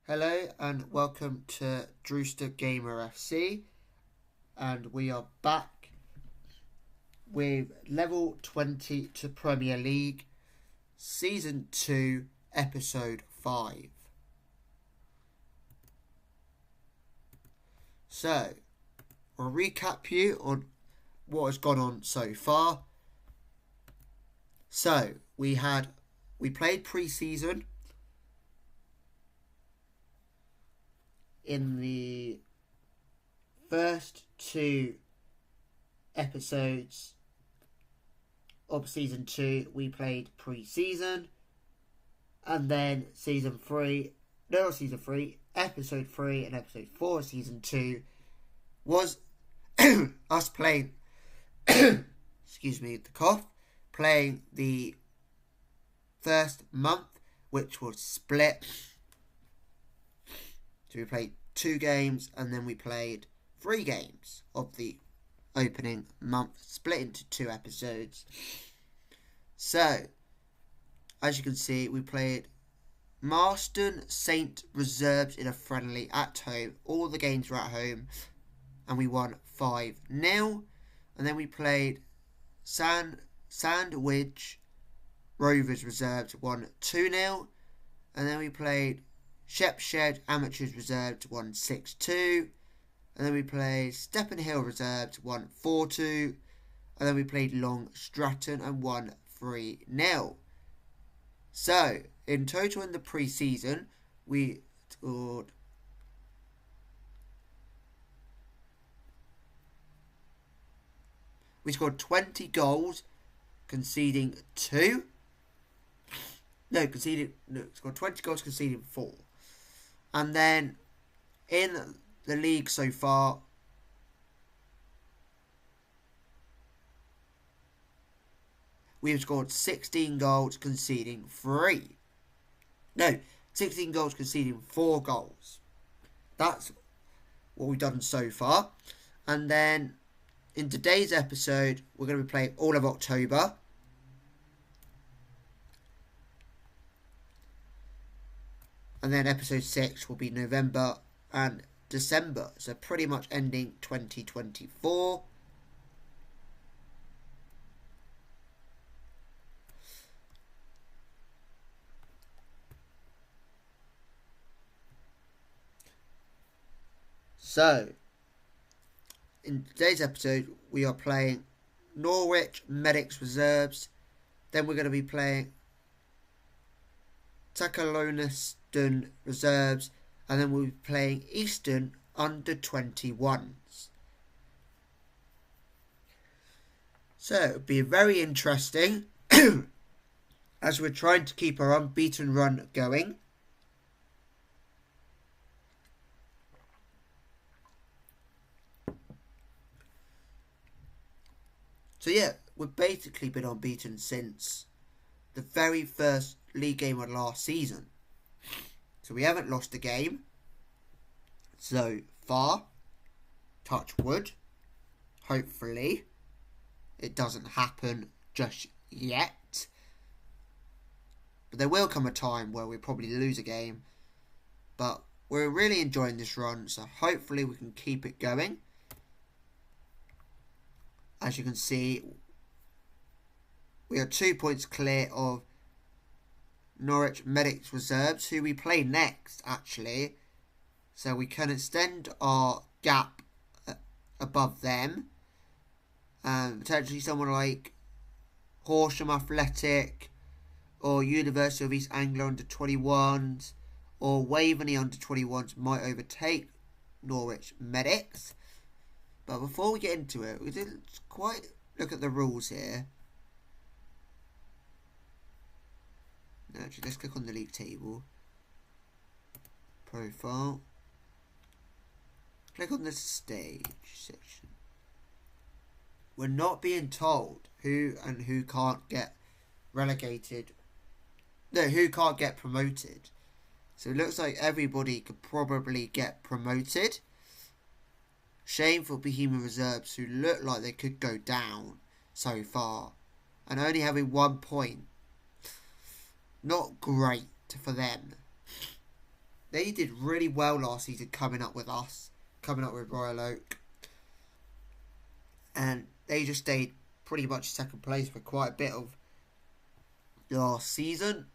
Hello and welcome to Drewster Gamer FC, and we are back with Level 20 to Premier League, Season 2, Episode 5. So, I'll recap you on what has gone on so far. So, we played pre-season in the first two episodes of Season 2. We played pre-season, and then Episode 3 and Episode 4 of Season 2 was us playing excuse me, the cough, playing the first month, which was split. So we played 2 games, and then we played 3 games of the opening month, split into 2 episodes. So, as you can see, we played Marston Saint Reserves in a friendly at home. All the games were at home, and we won 5-0. And then we played Sandwich Rovers Reserves, won 2-0. And then we played Shepshed Amateurs Reserves, won 6-2. And then we played Stephen Hill Reserves, won 4-2. And then we played Long Stratton and won 3-0. So, in total in the pre-season, we scored We scored 20 goals, conceding 2. Scored 20 goals, conceding 4. And then in the league so far, we've scored 16 goals, conceding 3. 16 goals, conceding 4 goals. That's what we've done so far. And then in today's episode, we're going to be playing all of October. And then episode 6 will be November and December. So pretty much ending 2024. So, in today's episode, we are playing Norwich Medics Reserves. Then we're going to be playing Takaloniston Reserves. And then we'll be playing Eastern under 21s. So, it'll be very interesting as we're trying to keep our unbeaten run going. So yeah, we've basically been unbeaten since the very first league game of last season. So we haven't lost a game so far. Touch wood. Hopefully it doesn't happen just yet. But there will come a time where we probably lose a game. But we're really enjoying this run, so hopefully we can keep it going. As you can see, we are 2 points clear of Norwich Medics Reserves, who we play next, actually. So we can extend our gap above them. Potentially someone like Horsham Athletic, or University of East Anglia under 21s, or Waveney under 21s might overtake Norwich Medics. But before we get into it, we didn't quite look at the rules here. Actually, let's click on the league table. Profile. Click on the stage section. We're not being told who and who can't get relegated. No, who can't get promoted. So it looks like everybody could probably get promoted. Shame for Bohemian Reserves, who look like they could go down so far. And only having 1 point. Not great for them. they did really well last season coming up with Royal Oak. And they just stayed pretty much second place for quite a bit of last season.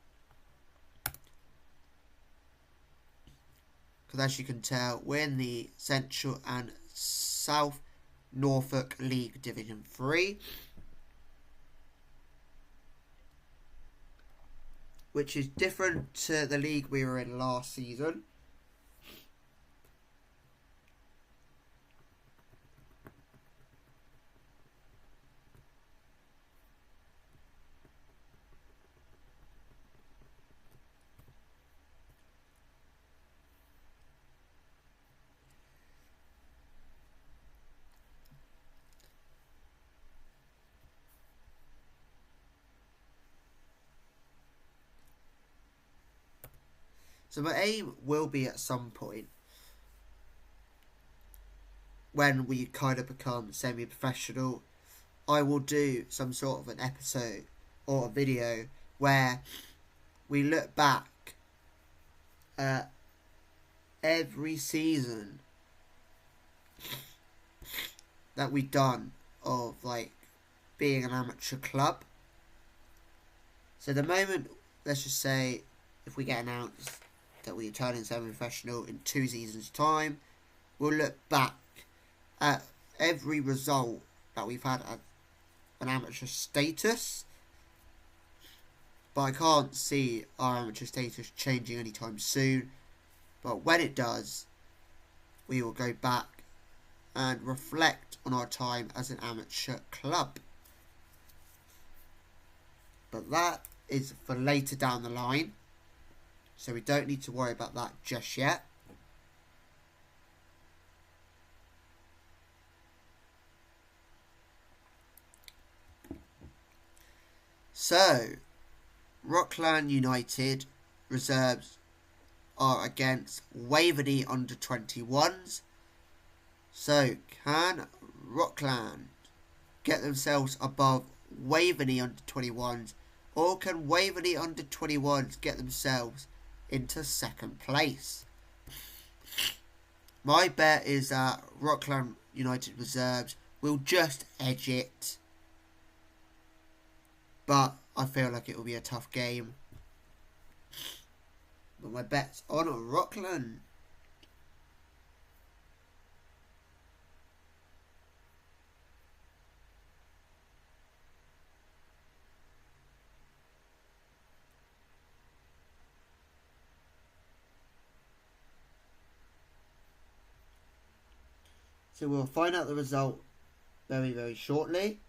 Because as you can tell, we're in the Central and South Norfolk League Division 3. Which is different to the league we were in last season. So my aim will be at some point when we kind of become semi-professional, I will do some sort of an episode or a video where we look back at every season that we've done of like being an amateur club. So the moment, let's just say, if we get announced that we are turning semi-professional in 2 seasons' time, we'll look back at every result that we've had at an amateur status. But I can't see our amateur status changing anytime soon. But when it does, we will go back and reflect on our time as an amateur club. But that is for later down the line. So we don't need to worry about that just yet. So, Rockland United reserves are against Waverley under 21s. So, can Rockland get themselves above Waverley under 21s, or can Waverley under 21s get themselves into second place? My bet is that Rockland United reserves will just edge it, but I feel like it will be a tough game. But my bet's on Rockland. So we'll find out the result very, very shortly.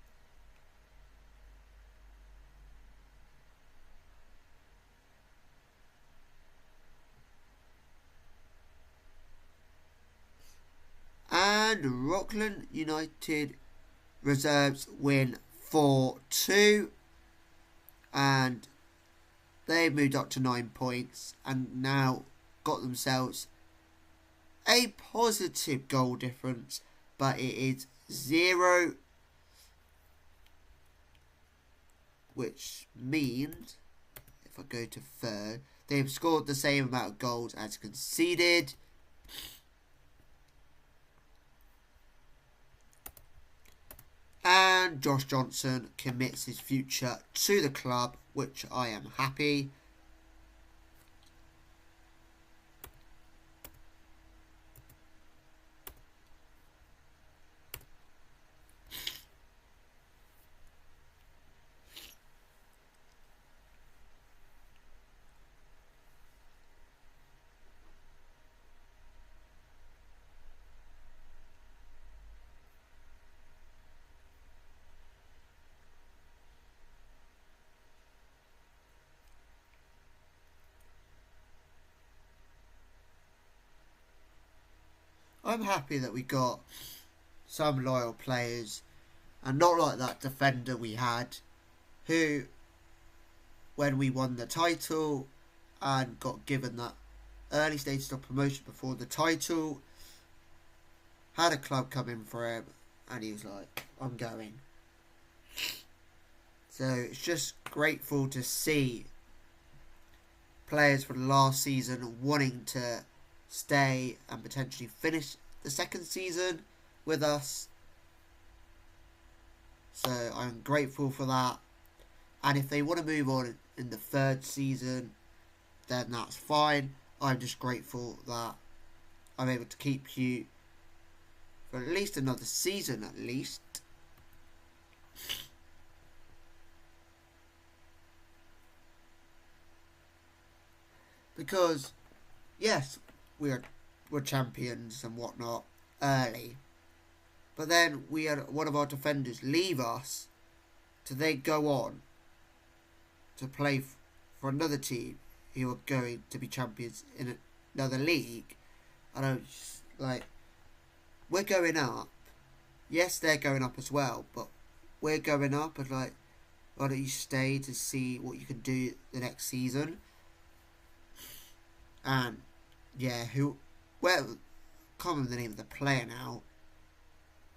And Rockland United reserves win 4-2. And they've moved up to 9 points and now got themselves a positive goal difference, but it is 0, which means if I go to third, they've scored the same amount of goals as conceded. And Josh Johnson commits his future to the club, which I am happy. I'm happy that we got some loyal players and not like that defender we had who, when we won the title and got given that early stages of promotion before the title, had a club come in for him and he was like, I'm going. So it's just grateful to see players from last season wanting to stay and potentially finish the second season with us. So I'm grateful for that. And if they want to move on in the third season, then that's fine. I'm just grateful that I'm able to keep you for at least another season at least. Because, yes, we're champions and whatnot early. But then we had one of our defenders leave us to then go on to play for another team who are going to be champions in another league. I don't like, we're going up. Yes, they're going up as well, but we're going up, and like, why don't you stay to see what you can do the next season? And yeah, can't remember the name of the player now,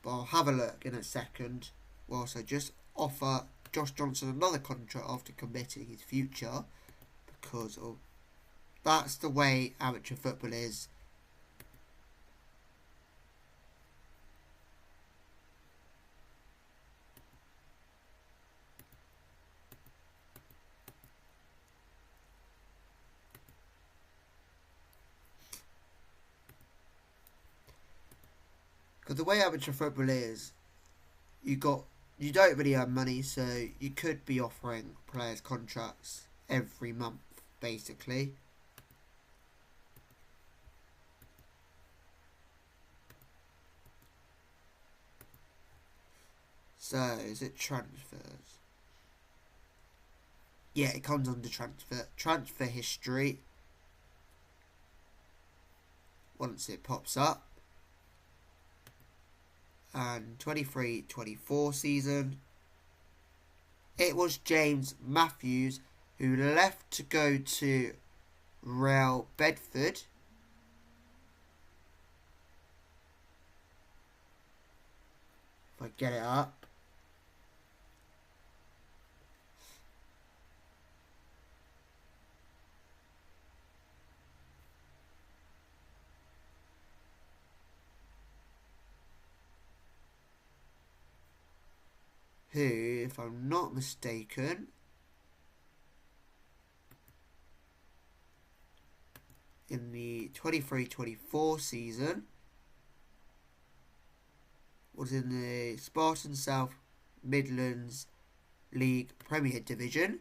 but I'll have a look in a second. Whilst I just offer Josh Johnson another contract after committing his future, because that's the way amateur football is. Because the way amateur football is, you don't really earn money, so you could be offering players contracts every month, basically. So, is it transfers? Yeah, it comes under transfer history. Once it pops up. And 23-24 season, it was James Matthews who left to go to Real Bedford. If I get it up. Who, if I'm not mistaken, in the 23-24 season was in the Spartan South Midlands League Premier Division.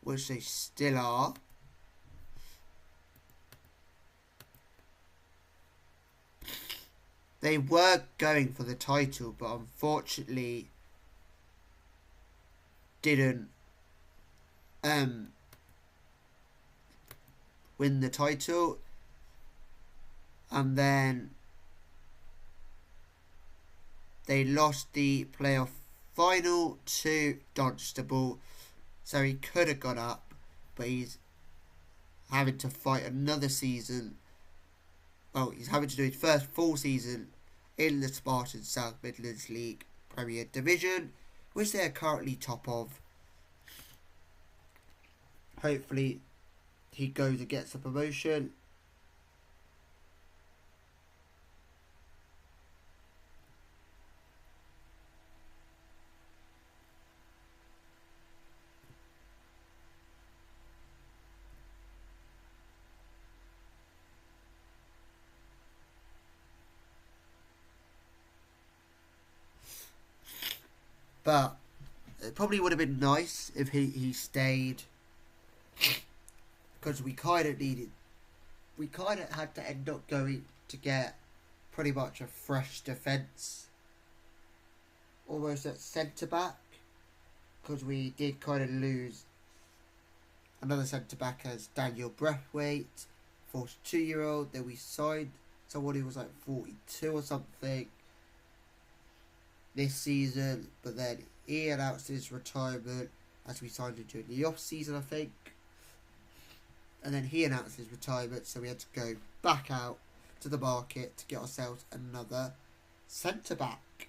Which they still are. They were going for the title, but unfortunately didn't win the title. And then they lost the playoff final to Dunstable. So he could have gone up, but he's having to fight another season. Well, he's having to do his first full season in the Spartan South Midlands League Premier Division, which they are currently top of. Hopefully he goes and gets a promotion. But it probably would have been nice if he stayed, because we kind of had to end up going to get pretty much a fresh defence, almost at centre back, because we did kind of lose another centre back as Daniel Breathwaite, 42-year-old. Then we signed someone who was like 42 or something this season, but then he announced his retirement as we signed him during the off season, I think. And then he announced his retirement, so we had to go back out to the market to get ourselves another centre back.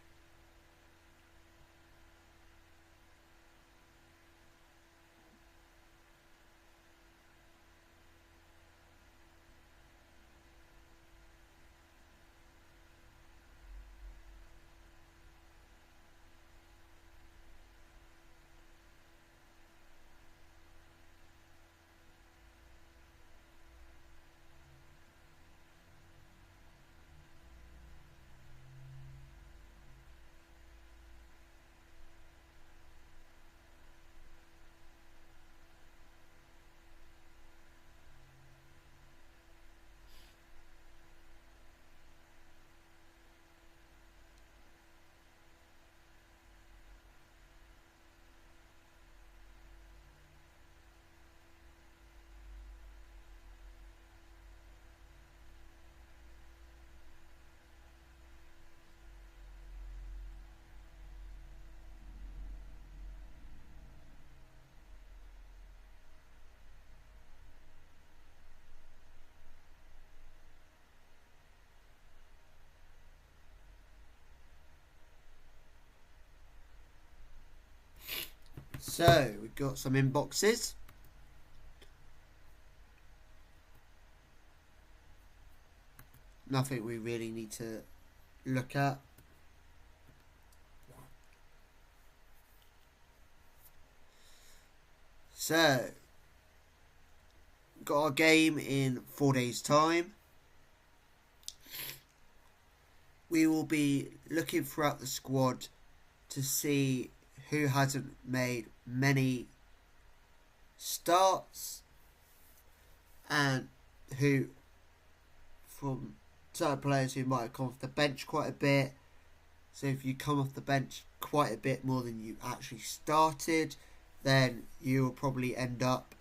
So we've got some inboxes. Nothing we really need to look at. So, got our game in 4 days' time. We will be looking throughout the squad to see who hasn't made many starts and who, from certain players who might have come off the bench quite a bit. So if you come off the bench quite a bit more than you actually started, then you will probably end up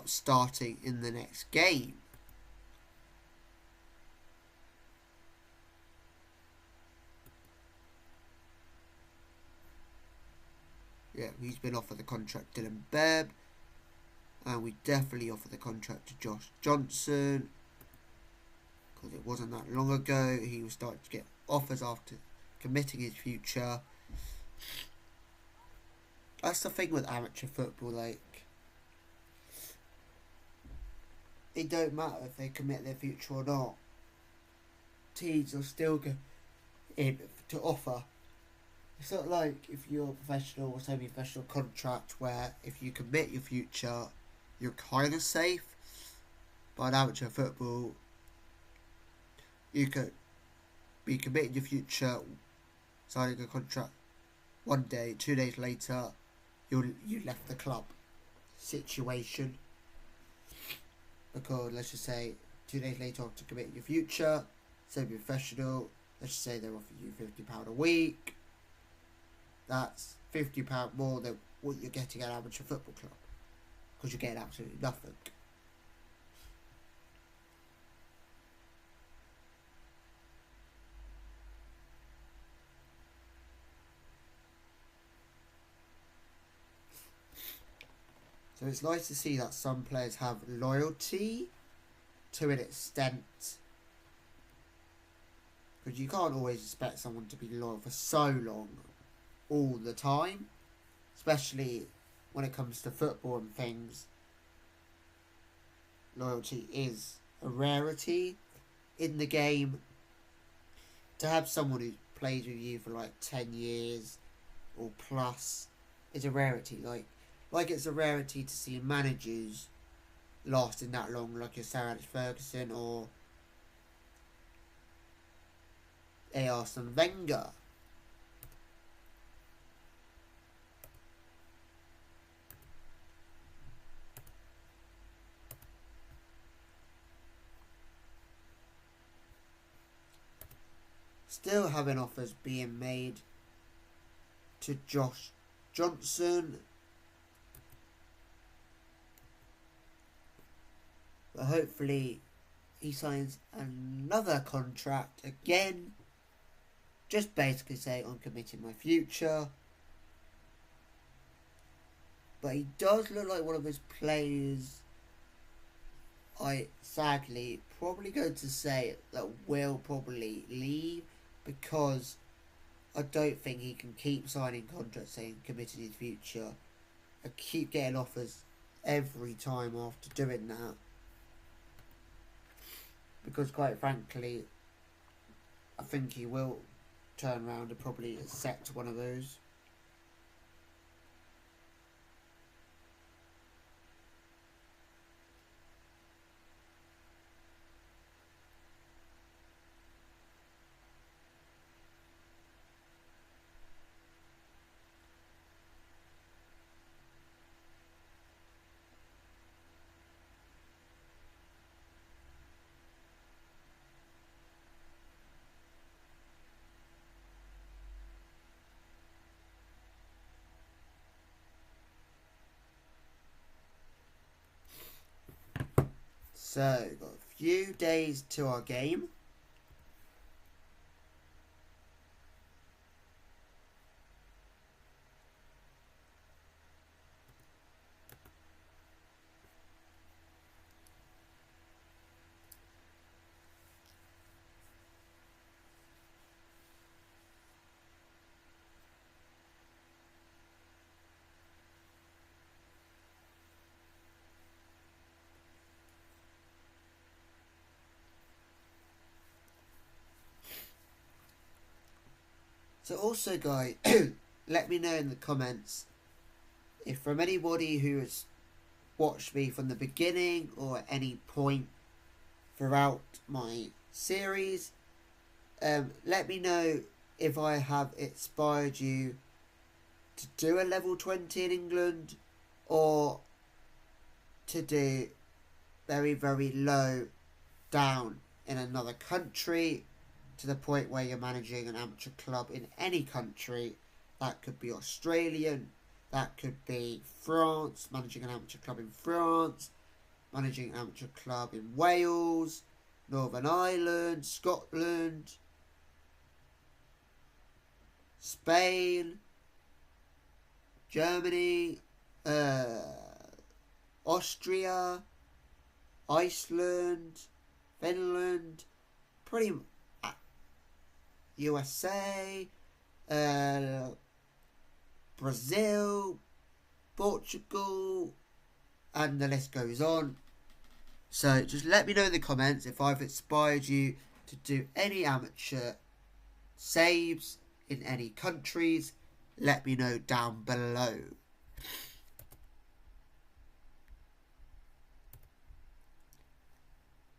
starting in the next game. Yeah, he's been offered the contract, Dylan Bebb. And we definitely offered the contract to Josh Johnson. Because it wasn't that long ago. He was starting to get offers after committing his future. That's the thing with amateur football, like, it don't matter if they commit their future or not. Teams will still go in to offer. It's not like if you're a professional or semi-professional contract where if you commit your future, you're kind of safe. But in amateur football, you could be committing your future, signing a contract one day, 2 days later, you left the club situation. Because let's just say 2 days later to commit your future, semi-professional, let's just say they're offering you £50 a week. That's £50 more than what you're getting at an amateur football club. Because you're getting absolutely nothing. So it's nice to see that some players have loyalty to an extent. Because you can't always expect someone to be loyal for so long, all the time. Especially when it comes to football and things. Loyalty is a rarity in the game. To have someone who plays with you for like 10 years or plus is a rarity. Like it's a rarity to see managers lasting that long, like your Sir Alex Ferguson or Arsene Wenger. Still having offers being made to Josh Johnson. But hopefully he signs another contract again. Just basically say, I'm committing my future. But he does look like one of those players I sadly probably going to say that will probably leave. Because I don't think he can keep signing contracts saying committed his future. And keep getting offers every time after doing that. Because quite frankly, I think he will turn around and probably accept one of those. So, got a few days to our game. So also, guys, let me know in the comments if from anybody who has watched me from the beginning or at any point throughout my series, let me know if I have inspired you to do a level 20 in England or to do very, very low down in another country to the point where you're managing an amateur club in any country. That could be Australian, that could be France, managing an amateur club in France, managing an amateur club in Wales, Northern Ireland, Scotland, Spain, Germany, Austria, Iceland, Finland, pretty USA, Brazil, Portugal, and the list goes on. So just let me know in the comments if I've inspired you to do any amateur saves in any countries. Let me know down below.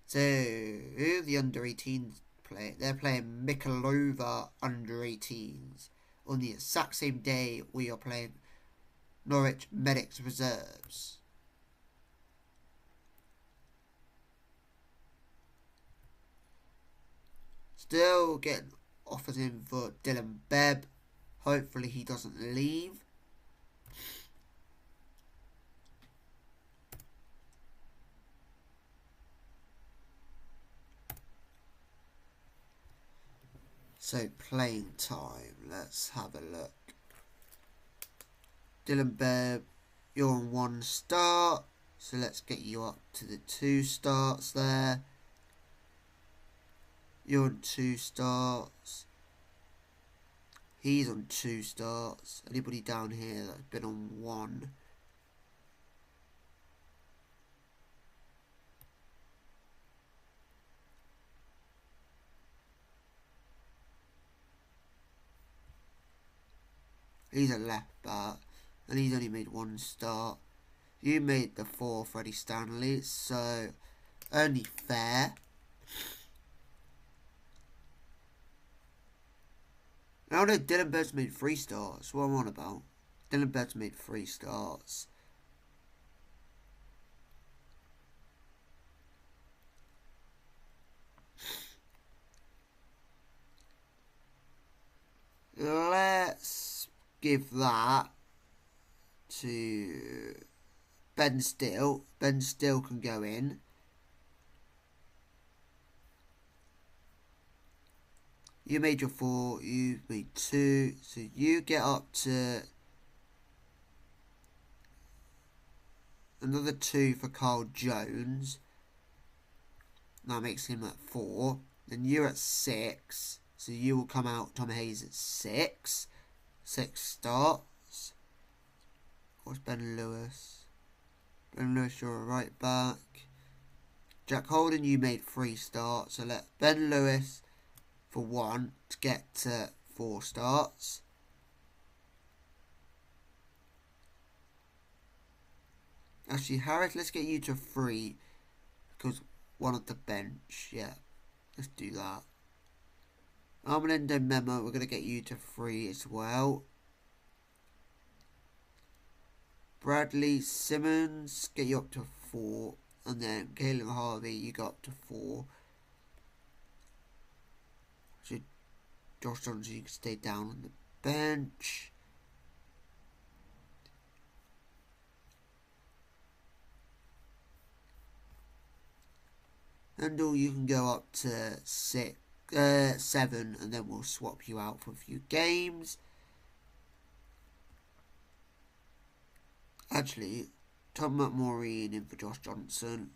So the under-18s play. They're playing Mikolova under-18s. On the exact same day we are playing Norwich Medics reserves. Still getting offers in for Dylan Bebb. Hopefully he doesn't leave. So playing time. Let's have a look. Dylan Bebb, you're on 1 start. So let's get you up to the 2 starts there. You're on 2 starts. He's on 2 starts. Anybody down here that's been on 1? He's a left back. And he's only made 1 start. You made the 4 Freddie Stanley. So only fair. Now no, Dylan Bebb's made 3 starts. What am I on about? Dylan Bebb's made 3 starts. Let's give that to Ben Still. Ben Still can go in. You made your 4, you made 2, so you get up to another 2 for Carl Jones. That makes him at 4. Then you're at 6, so you will come out Tom Hayes at 6. 6 starts. What's Ben Lewis? Ben Lewis, you're a right back. Jack Holden, you made 3 starts, so let Ben Lewis for 1 to get to 4 starts. Actually, Harris, let's get you to 3 because 1 at the bench. Yeah, let's do that. Armando Memo, we're going to get you to 3 as well. Bradley Simmons, get you up to 4. And then Caleb Harvey, you got up to 4. So Josh Johnson, you can stay down on the bench. Handel, you can go up to 7, and then we'll swap you out for a few games. Actually, Tom McMurray in for Josh Johnson.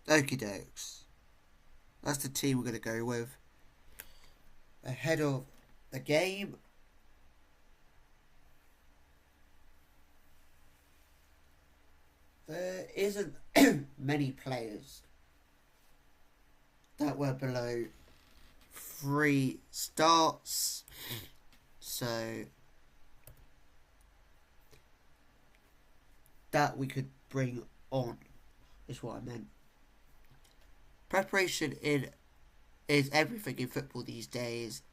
Okie dokes. That's the team we're going to go with. Ahead of the game. There isn't many players that were below 3 starts. So that we could bring on is what I meant. Preparation is everything in football these days.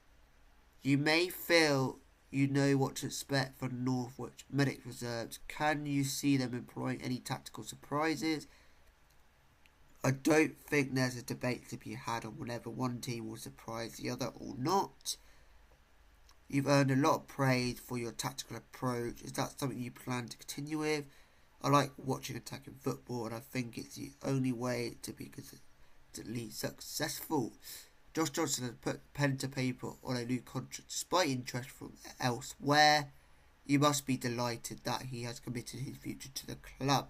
You may feel you know what to expect from Norwich Medics reserves. Can you see them employing any tactical surprises? I don't think there's a debate to be had on whether one team will surprise the other or not. You've earned a lot of praise for your tactical approach. Is that something you plan to continue with? I like watching attacking football, and I think it's the only way to be consistently successful. Josh Johnson has put pen to paper on a new contract despite interest from elsewhere. You must be delighted that he has committed his future to the club.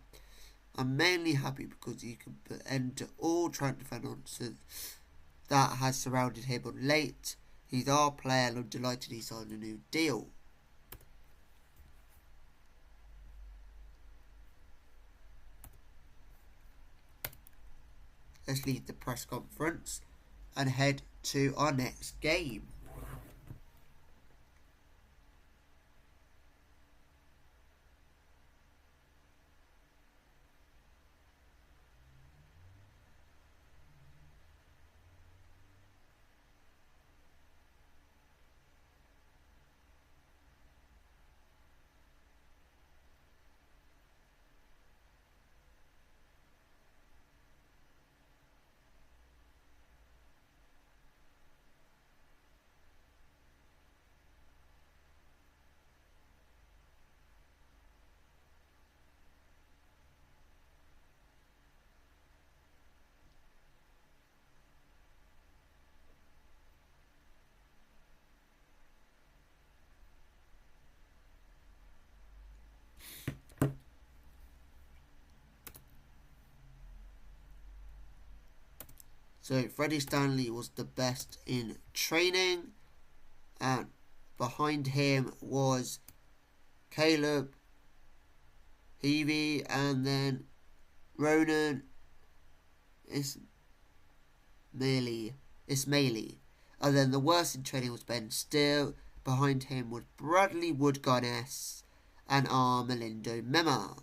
I'm mainly happy because he can put an end to all transfer nonsense that has surrounded him of late. He's our player and I'm delighted he signed a new deal. Let's leave the press conference and head to our next game. So Freddie Stanley was the best in training, and behind him was Caleb Heavey, and then Ronan Ismaili. And then the worst in training was Ben Still. Behind him was Bradley Woodgarness and Melindo Mema.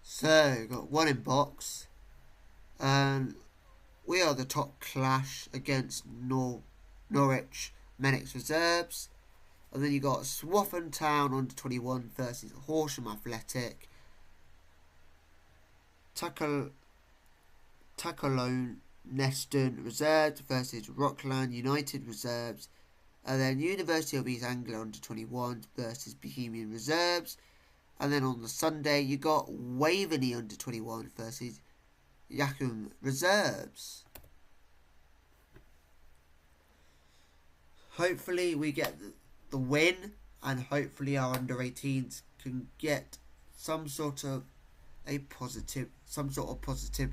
So, got one in box. And we are the top clash against Norwich Medics reserves. And then you got Swaffham Town under 21 versus Horsham Athletic. Tacolone Neston reserves versus Rockland United reserves. And then University of East Anglia under 21 versus Bohemian reserves. And then on the Sunday you got Waveney under 21 versus Yakum reserves. Hopefully we get the win, and hopefully our under 18s can get some sort of positive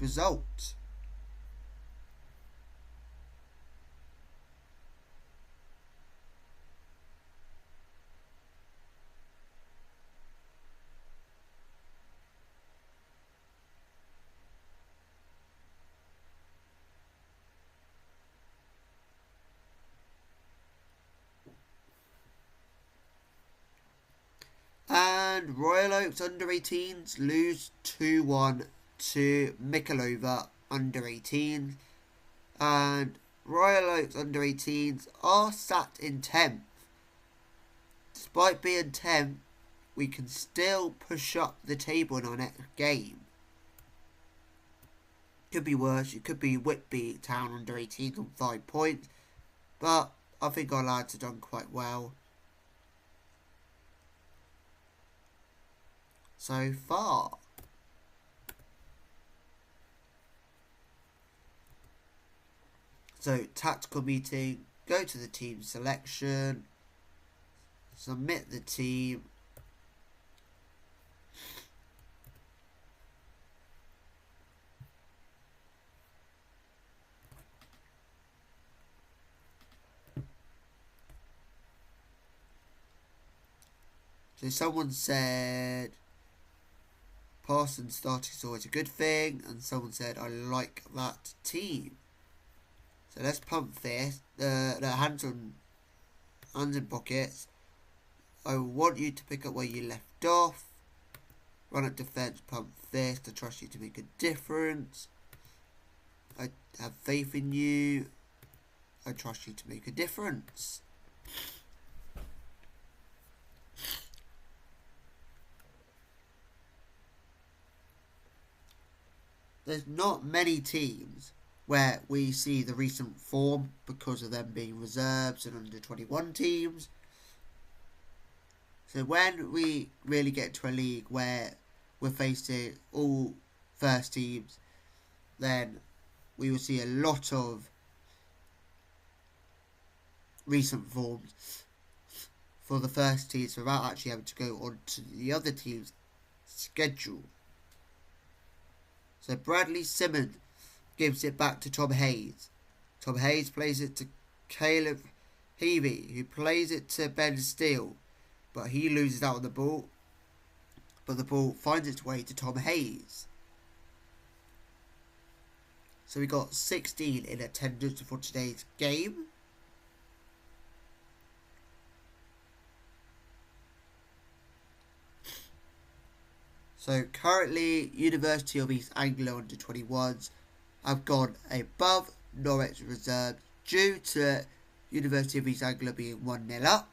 result. And Royal Oaks under 18s lose 2-1 to Mikolova under 18s. And Royal Oaks under 18s are sat in 10th. Despite being 10th, we can still push up the table in our next game. Could be worse. It could be Whitby Town under 18 on 5 points. But I think our lads have done quite well so far. So, tactical meeting, go to the team selection, submit the team. So someone said Parsons starting is always a good thing, and someone said I like that team. So let's pump this. The hands in pockets. I want you to pick up where you left off. Run at defence, pump fist. I trust you to make a difference. I have faith in you. I trust you to make a difference. There's not many teams where we see the recent form because of them being reserves and under 21 teams. So when we really get to a league where we're facing all first teams, then we will see a lot of recent forms for the first teams without actually having to go on to the other team's schedule. So Bradley Simmons gives it back to Tom Hayes. Tom Hayes plays it to Caleb Heavey, who plays it to Ben Steele, but he loses out on the ball. But the ball finds its way to Tom Hayes. So we got 16 in attendance for today's game. So currently, University of East Anglia under 21s have gone above Norwich reserves due to University of East Anglia being 1-0 up.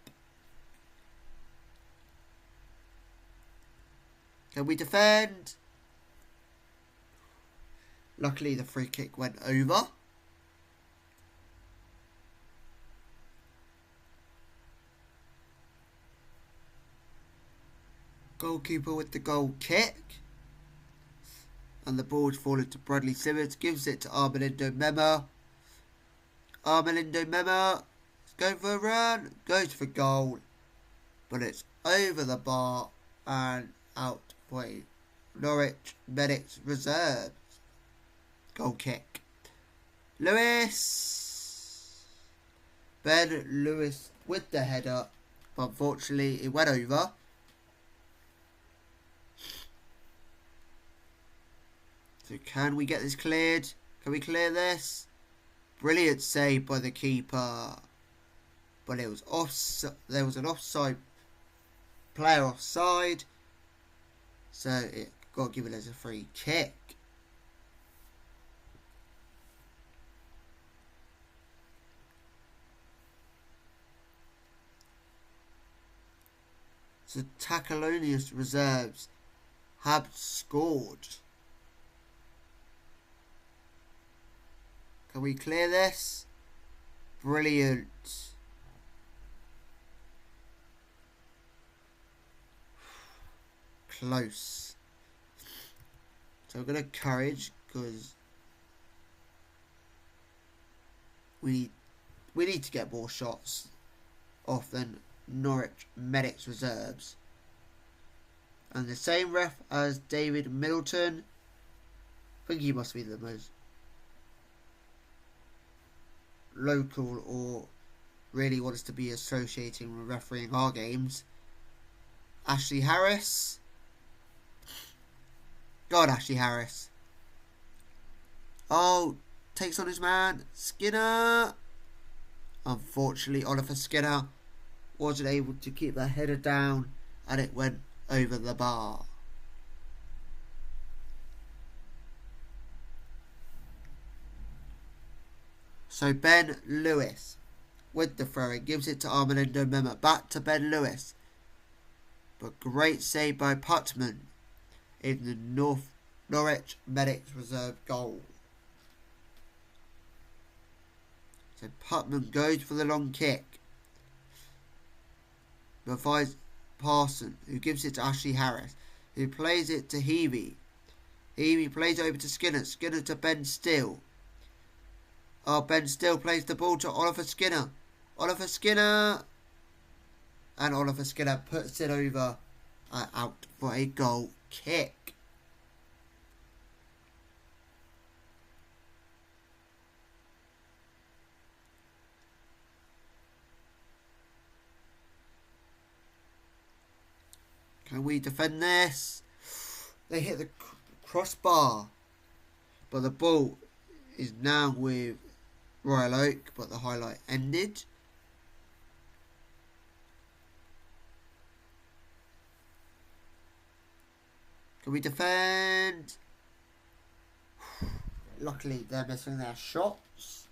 Can we defend? Luckily, the free kick went over. Goalkeeper with the goal kick. And the ball's fallen to Bradley Simmons. Gives it to Armelindo Mema. Armelindo Mema is going for a run. Goes for goal. But it's over the bar and out for Norwich Medics reserves. Goal kick. Lewis. Ben Lewis with the header. But unfortunately, it went over. So can we get this cleared? Can we clear this? Brilliant save by the keeper. But it was there was an offside player offside. So it got given as a free kick. So Takalonius reserves have scored. Can we clear this? Brilliant. Close. So we're going to courage because we need to get more shots off than Norwich Medics reserves. And the same ref as David Middleton. I think he must be the most local or really wants to be associating with refereeing our games. Ashley Harris. Go on, Ashley Harris. Oh, takes on his man. Skinner. Unfortunately, Oliver Skinner wasn't able to keep the header down and it went over the bar. So Ben Lewis with the throw-in gives it to Armelindo Mema. Back to Ben Lewis. But great save by Putman in the Norwich Medics reserve goal. So Putman goes for the long kick. But finds Parson, who gives it to Ashley Harris, who plays it to Heavey. Heavey plays over to Skinner. Skinner to Ben Still. Oh, Ben Still plays the ball to Oliver Skinner. Oliver Skinner. And Oliver Skinner puts it over out for a goal kick. Can we defend this? They hit the crossbar. But the ball is now with Royal Oak, but the highlight ended. Can we defend? Luckily, they're missing their shots.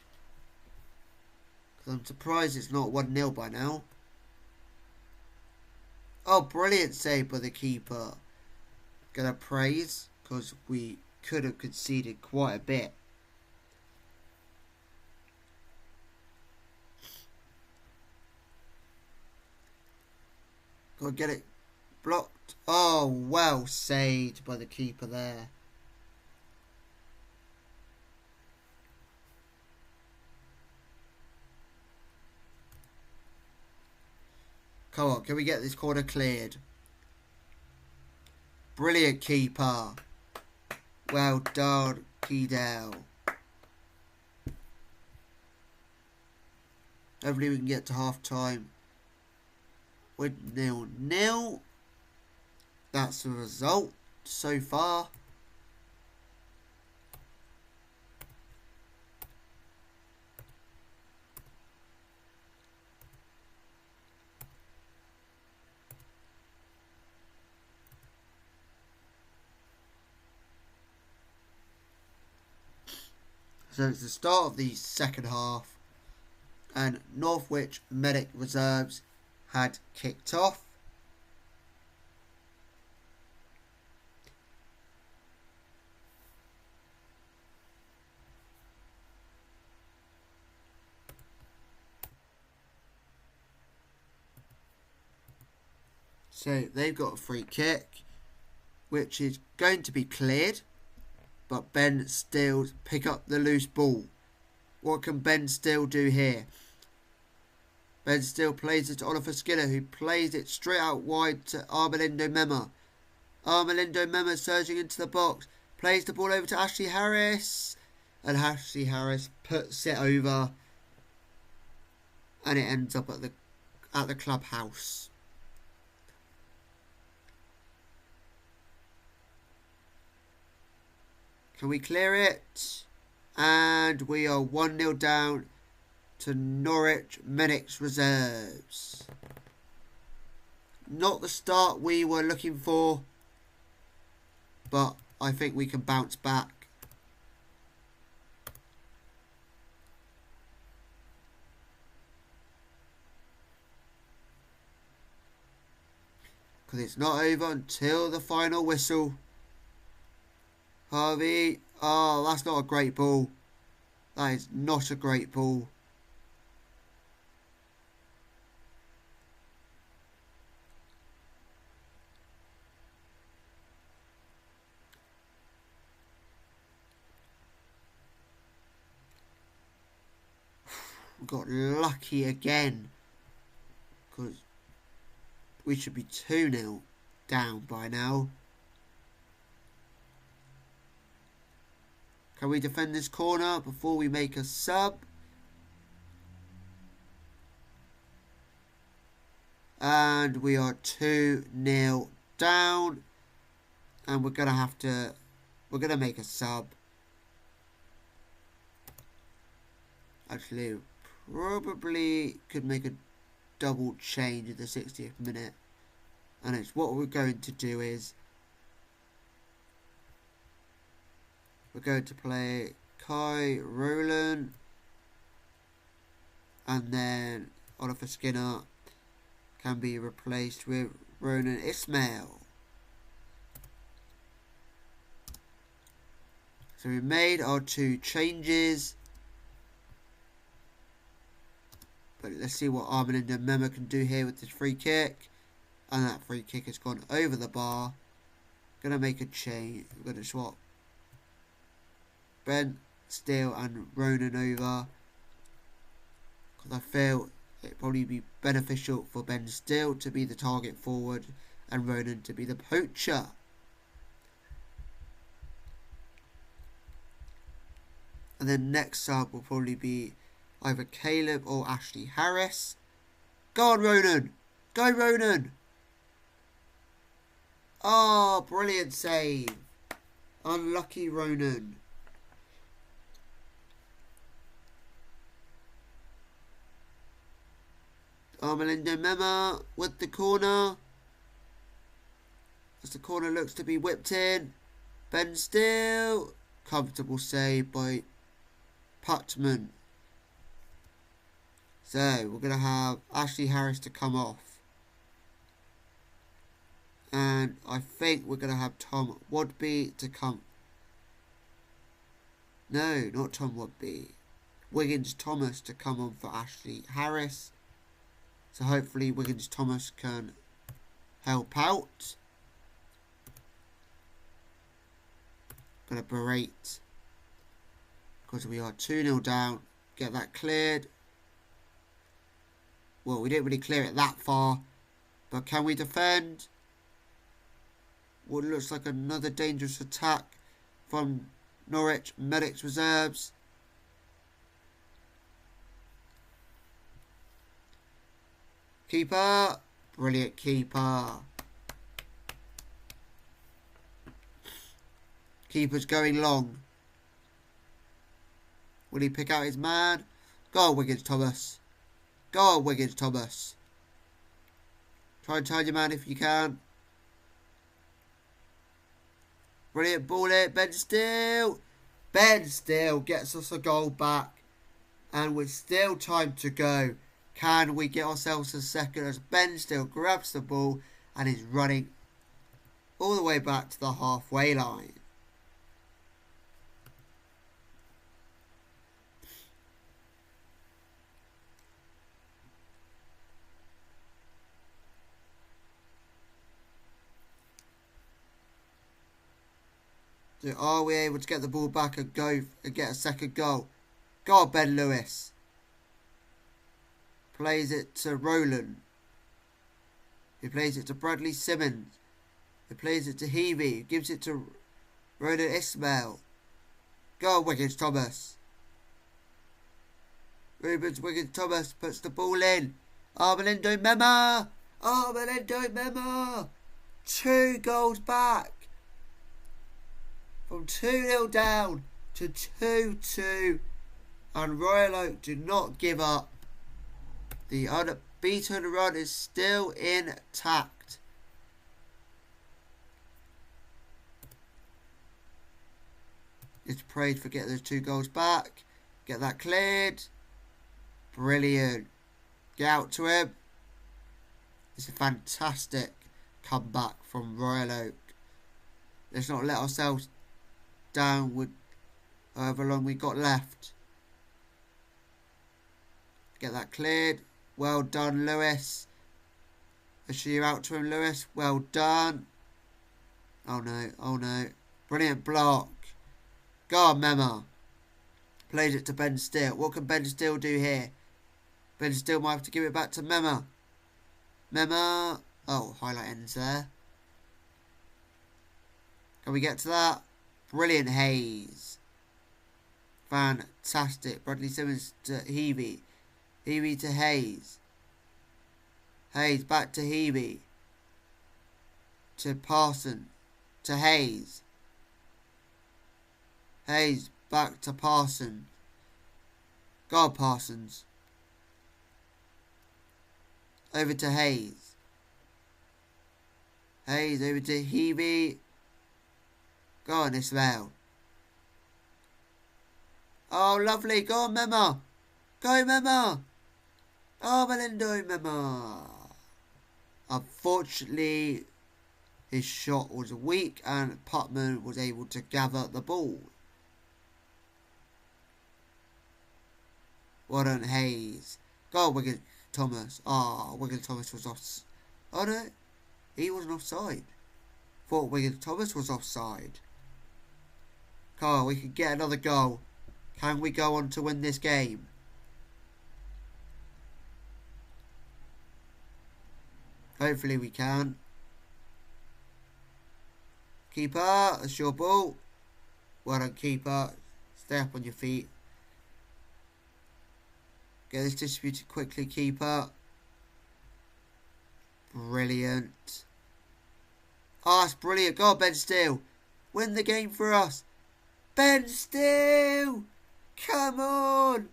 Because I'm surprised it's not 1-0 by now. Oh, brilliant save by the keeper. Gonna praise, because we could have conceded quite a bit. Gotta get it blocked. Oh, well saved by the keeper there. Come on, can we get this corner cleared? Brilliant keeper. Well done, Keydale. Hopefully we can get to half time with 0-0. That's the result so far. So it's the start of the second half, and Norwich Medic reserves had kicked off. So they've got a free kick, which is going to be cleared. But Ben Still pick up the loose ball. What can Ben Still do here? Ben Still plays it to Oliver Skinner, who plays it straight out wide to Armelindo Mema. Armelindo Mema surging into the box. Plays the ball over to Ashley Harris. And Ashley Harris puts it over. And it ends up at the clubhouse. Can we clear it? And we are 1-0 down to Norwich Medics reserves. Not the start we were looking for, but I think we can bounce back. Because it's not over until the final whistle. Harvey, oh, that's not a great ball. That is not a great ball. We got lucky again. Because we should be 2-0 down by now. Can we defend this corner before we make a sub? And we are 2-0 down. And we're going to make a sub. Actually, probably could make a double change at the 60th minute. And it's what we're going to do is we're going to play Kai Rowland and then Oliver Skinner can be replaced with Ronan Ismail. So we made our 2 changes. But let's see what Armalindo Memo can do here with this free kick. And that free kick has gone over the bar. Gonna make a change. We're gonna swap Ben Steele and Ronan over. Because I feel it'd probably be beneficial for Ben Steele to be the target forward and Ronan to be the poacher. And then next sub will probably be either Caleb or Ashley Harris. Go on, Ronan! Go, Ronan! Oh, brilliant save. Unlucky Ronan. Armalindo Mema with the corner. As the corner looks to be whipped in. Ben Steele. Comfortable save by Putman. So, we're going to have Ashley Harris to come off. And I think we're going to have Tom Wadby to come. No, not Tom Wadby. Wiggins Thomas to come on for Ashley Harris. So hopefully Wiggins Thomas can help out. Gonna berate. Because we are 2-0 down. Get that cleared. Well, we didn't really clear it that far. But can we defend? What looks like another dangerous attack from Norwich Medics reserves. Keeper. Brilliant keeper. Keeper's going long. Will he pick out his man? Go on, Wiggins Thomas. Go on, Wiggins Thomas. Try and turn your man if you can. Brilliant ball in. Ben Steele. Ben Steele gets us a goal back. And with still time to go, can we get ourselves a second as Ben Steele grabs the ball and is running all the way back to the halfway line. So are we able to get the ball back and go and get a second goal? Go on, Ben Lewis. Plays it to Roland. He plays it to Bradley Simmons. He plays it to Heavey. Gives it to Ronan Ismail. Go on, Wiggins Thomas. Wiggins Thomas puts the ball in. Armalindo Mema. Armalindo Mema. 2 goals back. From 2-0 down to 2-2. And Royal Oak do not give up. The unbeaten run is still intact. It's prayed for getting those 2 goals back. Get that cleared. Brilliant. Get out to him. It's a fantastic comeback from Royal Oak. Let's not let ourselves down with however long we got left. Get that cleared. Well done, Lewis. Issue you out to him, Lewis. Well done. Oh no, oh no. Brilliant block. Go on, Mema. Plays it to Ben Steele. What can Ben Steele do here? Ben Steele might have to give it back to Mema. Mema. Oh, highlight ends there. Can we get to that? Brilliant Hayes. Fantastic. Bradley Simmons to Heavey. Heavey to Hayes. Hayes back to Heavey. To Parson. To Hayes. Hayes back to Parson. Go on, Parsons. Over to Hayes. Hayes over to Heavey. Go on, Ismail. Oh, lovely. Go on, Mema. Go, Mema. Oh, Armalindo Mema. Unfortunately, his shot was weak and Putman was able to gather the ball. Well done, Hayes. Go on, Wigan Thomas. Wigan Thomas was off. Oh no, he wasn't offside. Thought Wigan Thomas was offside. Come on, we can get another goal. Can we go on to win this game? Hopefully we can. Keeper, it's your ball. Well done, keeper. Stay up on your feet. Get this distributed quickly, keeper. Brilliant. It's brilliant. Go on, Ben Steele. Win the game for us. Ben Steele! Come on!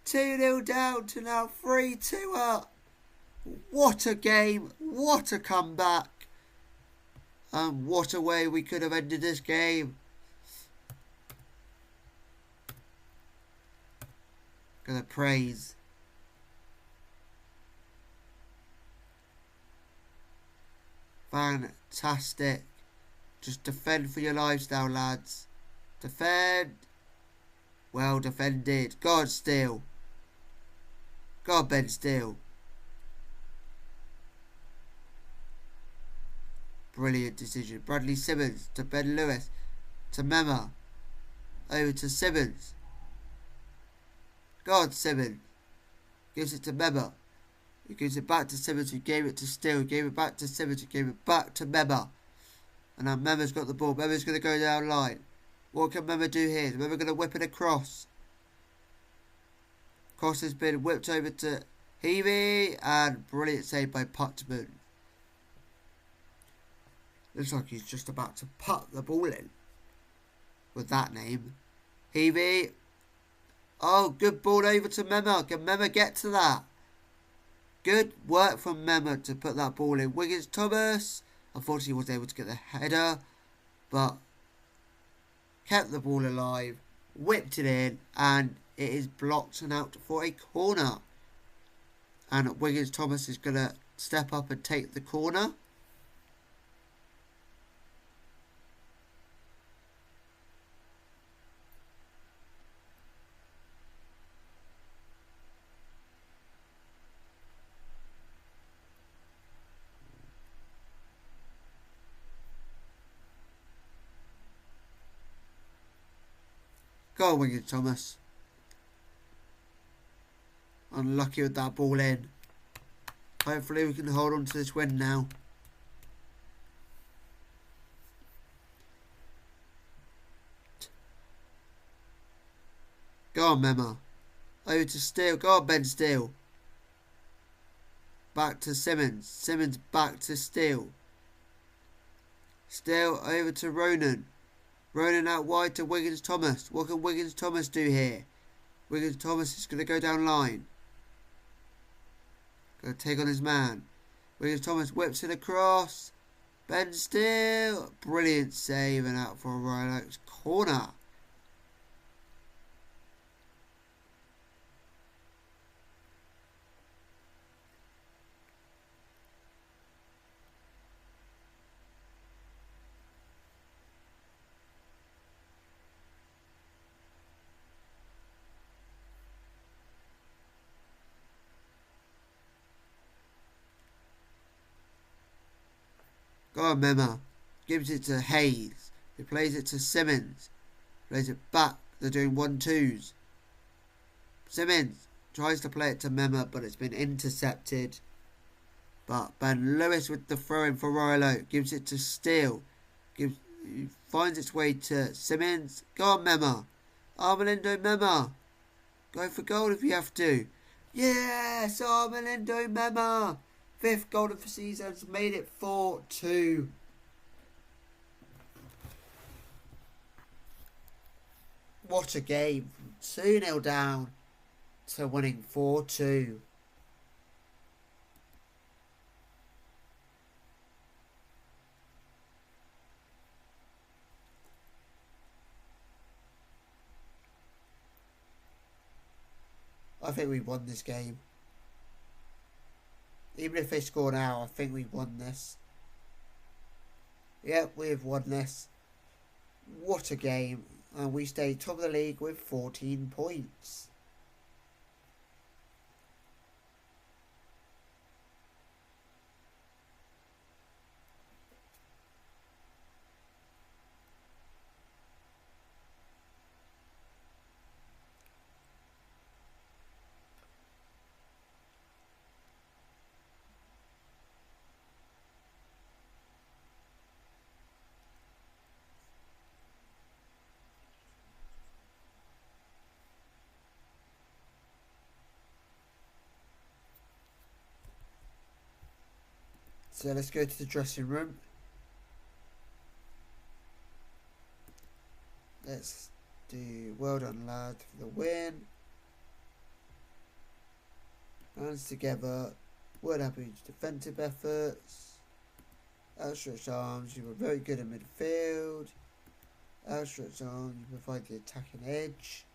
2-0 down to now 3-2 up. What a game. What a comeback. And what a way we could have ended this game. Gonna praise. Fantastic. Just defend for your lives now, lads. Defend. Well defended. Go on, Steele. Go on, Ben Steele. Brilliant decision. Bradley Simmons to Ben Lewis. To Mema. Over to Simmons. Go on, Simmons. Gives it to Mema. He gives it back to Simmons, who gave it to Steele. He gave it back to Simmons, who gave it back to Mema. And now Mema's got the ball. Mema's going to go down line. What can Mema do here? Is Mema going to whip it across? Cross has been whipped over to Heavey. And brilliant save by Putman. Looks like he's just about to put the ball in. With that name. Heavey. Oh, good ball over to Mema. Can Mema get to that? Good work from Mema to put that ball in. Wiggins Thomas. Unfortunately, he wasn't able to get the header. But kept the ball alive. Whipped it in. And it is blocked and out for a corner. And Wiggins Thomas is going to step up and take the corner. Go on, Wiggins Thomas. Unlucky with that ball in. Hopefully we can hold on to this win now. Go on, Mema. Over to Steele. Go on, Ben Steele. Back to Simmons. Simmons back to Steele. Steele over to Ronan. Ronan out wide to Wiggins Thomas. What can Wiggins Thomas do here? Wiggins Thomas is going to go down line. Going to take on his man. Wiggins Thomas whips it across. Ben Steele. Brilliant save and out for a Royal Oaks corner. Go on, Mema. Gives it to Hayes. He plays it to Simmons. Plays it back. They're doing 1-2s. Simmons tries to play it to Mema, but it's been intercepted. But Ben Lewis with the throw-in for Royal Oak. Gives it to Steele. Finds its way to Simmons. Go on, Mema. Armelindo Mema. Go for goal if you have to. Yes, Armelindo Mema. 5th goal of the season has made it 4-2. What a game. 2-0 down to winning 4-2. I think we won this game. Even if they score now, I think we've won this. Yep, we've won this. What a game. And we stay top of the league with 14 points. So let's go to the dressing room. Let's do well done lad for the win. Hands together. Well happy with defensive efforts. Outstretched arms, you were very good in midfield. Outstretched arms, you provide the attacking edge.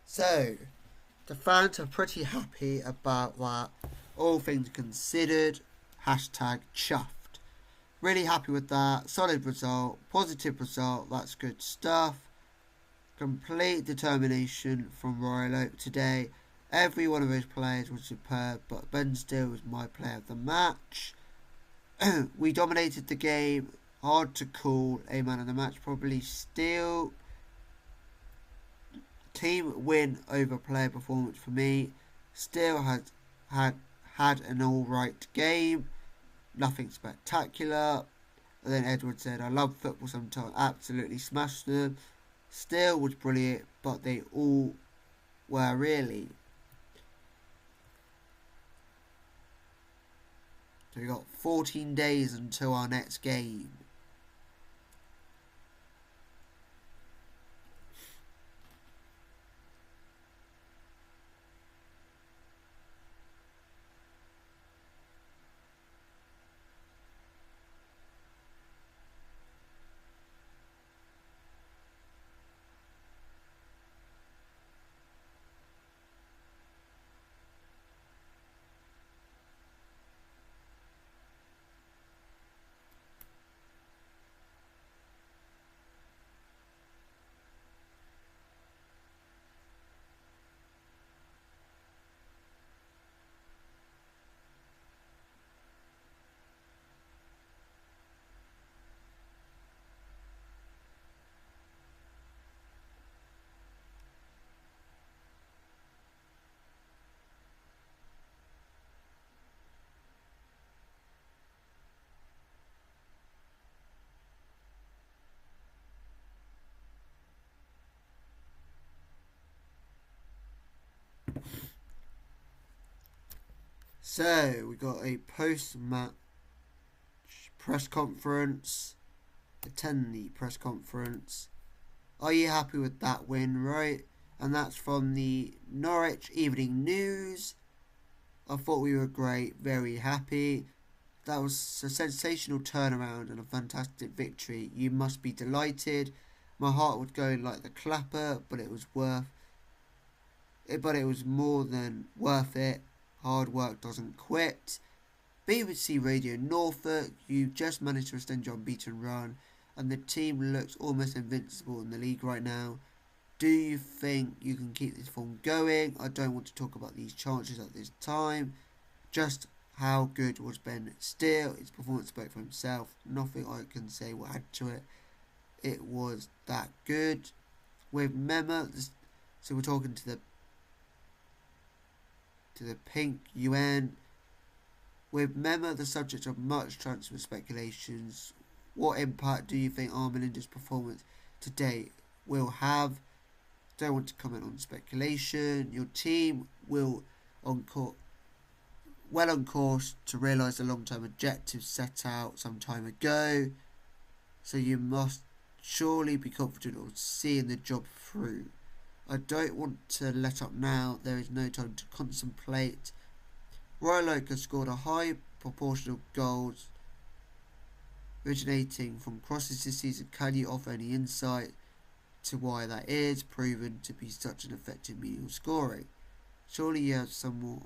So, the fans are pretty happy about that. All things considered, hashtag chuffed. Really happy with that. Solid result, positive result, that's good stuff. Complete determination from Royal Oak today. Every one of those players was superb, but Ben Steele was my player of the match. We dominated the game. Hard to call a man of the match. Probably Steele. Team win over player performance for me. Still had an alright game. Nothing spectacular. And then Edward said, I love football sometimes. Absolutely smashed them. Still was brilliant, but they all were really. So we got 14 days until our next game. So we got a post-match press conference. Attend the press conference. Are you happy with that win, right? And that's from the Norwich Evening News. I thought we were great, very happy. That was a sensational turnaround and a fantastic victory. You must be delighted. My heart would go like the clapper, but it was more than worth it. Hard work doesn't quit. BBC Radio Norfolk, you just managed to extend your unbeaten run, and the team looks almost invincible in the league right now. Do you think you can keep this form going? I don't want to talk about these chances at this time. Just how good was Ben Steele? His performance spoke for himself. Nothing I can say will add to it. It was that good. With Mema, so we're talking to the Pink UN. With Mema the subject of much transfer speculations, what impact do you think Armelinda's performance today will have? Don't want to comment on speculation. Your team will on court, well on course to realise the long-term objectives set out some time ago. So you must surely be confident of seeing the job through. I don't want to let up now. There is no time to contemplate. Royal Oak has scored a high proportion of goals originating from crosses this season. Can you offer any insight to why that is proven to be such an effective means of scoring? Surely you have some more.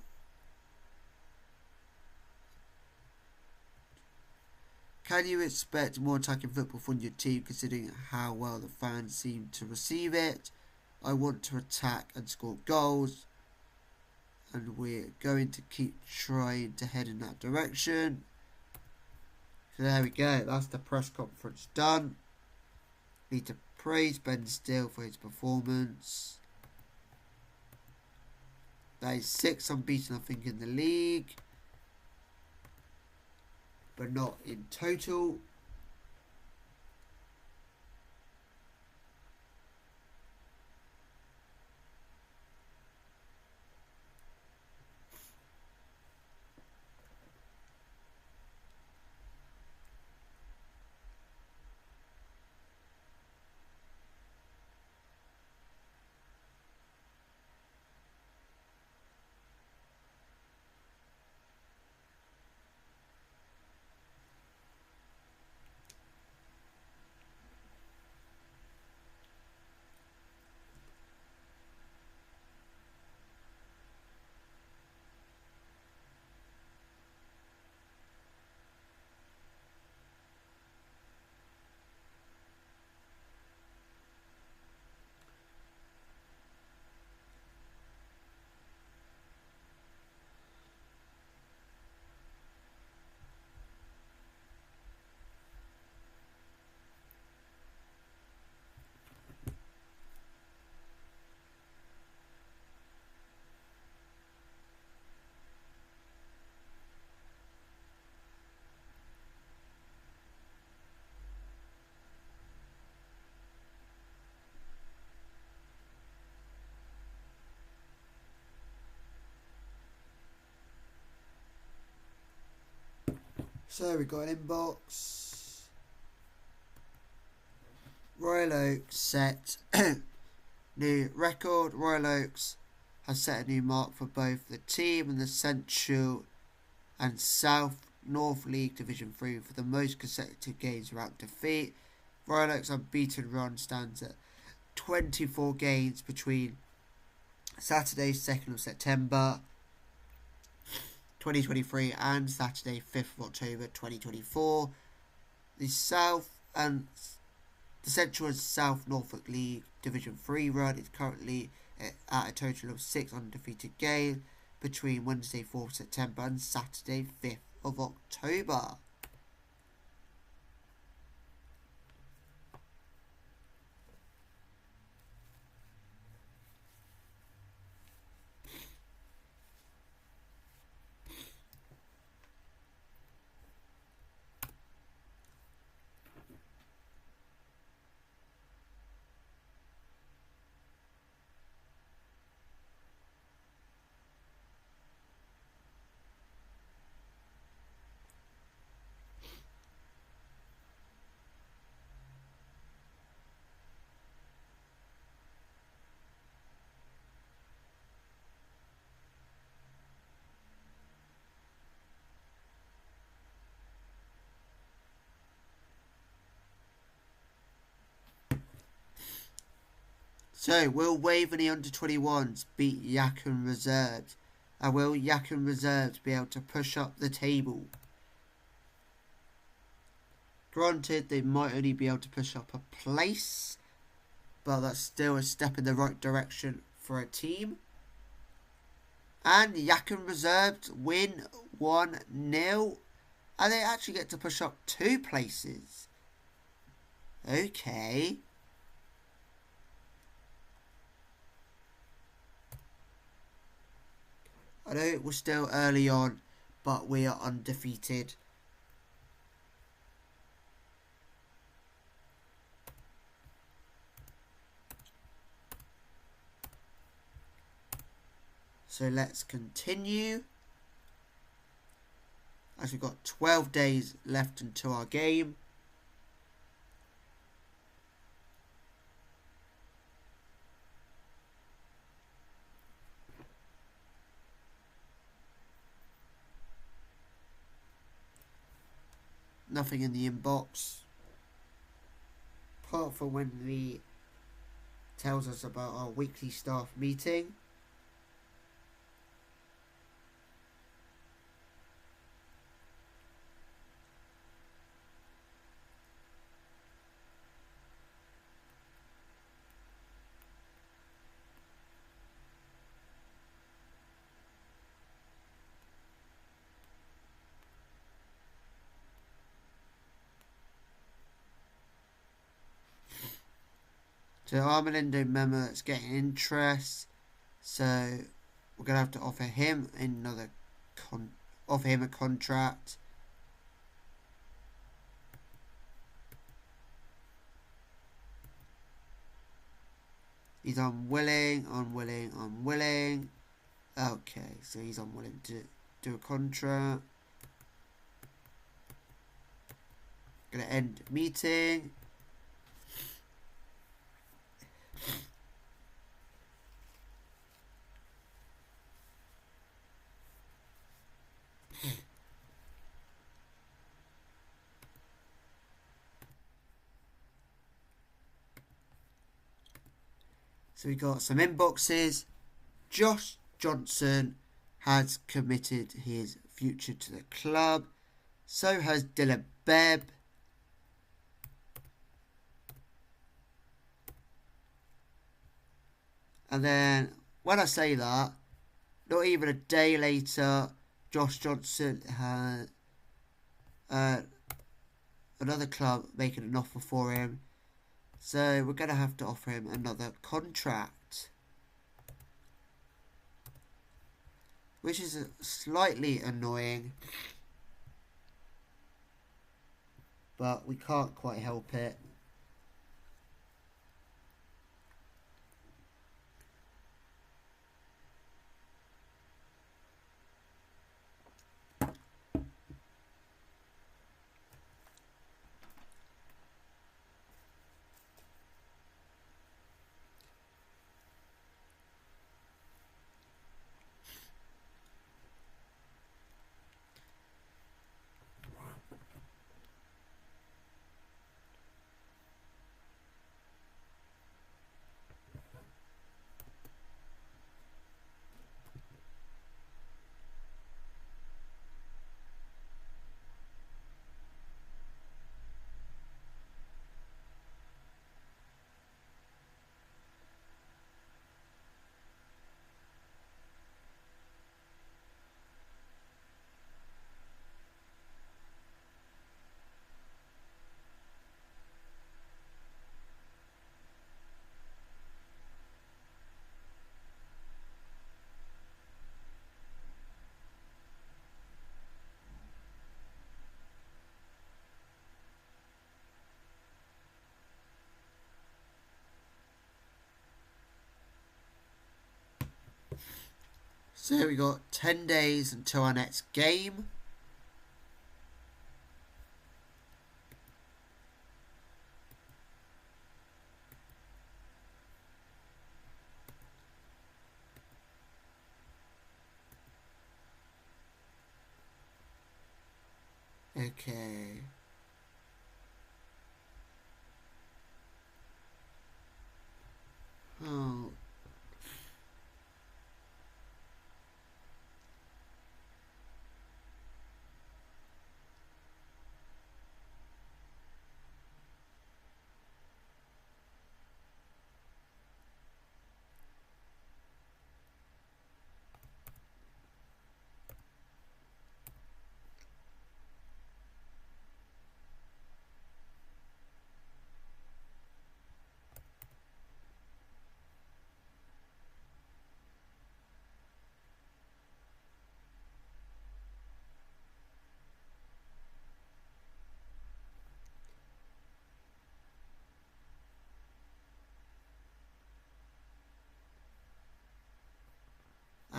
Can you expect more attacking football from your team considering how well the fans seem to receive it? I want to attack and score goals, and we're going to keep trying to head in that direction. So there we go, that's the press conference done. Need to praise Ben Still for his performance. That is 6 unbeaten, I think, in the league, but not in total. So we got an inbox. Royal Oaks set new record. Royal Oaks has set a new mark for both the team and the Central and South North League Division 3 for the most consecutive games without defeat. Royal Oaks' unbeaten run stands at 24 games between Saturday 2nd of September 2023 and Saturday 5th of October 2024. The Central and South Norfolk League Division 3 run is currently at a total of 6 undefeated games between Wednesday 4th September and Saturday 5th of October. So, will Waverley under-21s beat Yackham Reserves? And will Yackham Reserves be able to push up the table? Granted, they might only be able to push up a place, but that's still a step in the right direction for a team. And Yackham Reserves win 1-0. And they actually get to push up 2 places. Okay. I know we're still early on, but we are undefeated. So let's continue. As we've got 12 days left until our game. Nothing in the inbox. Apart from when he tells us about our weekly staff meeting. So Armando Memo is getting interest, so we're gonna have to offer him a contract. He's unwilling. Okay, so he's unwilling to do a contract. Gonna end meeting. So we got some inboxes. Josh Johnson has committed his future to the club. So has Dylan Bebb. And then when I say that, not even a day later, Josh Johnson had another club making an offer for him. So we're going to have to offer him another contract. Which is slightly annoying. But we can't quite help it. So we got 10 days until our next game. Okay. Oh.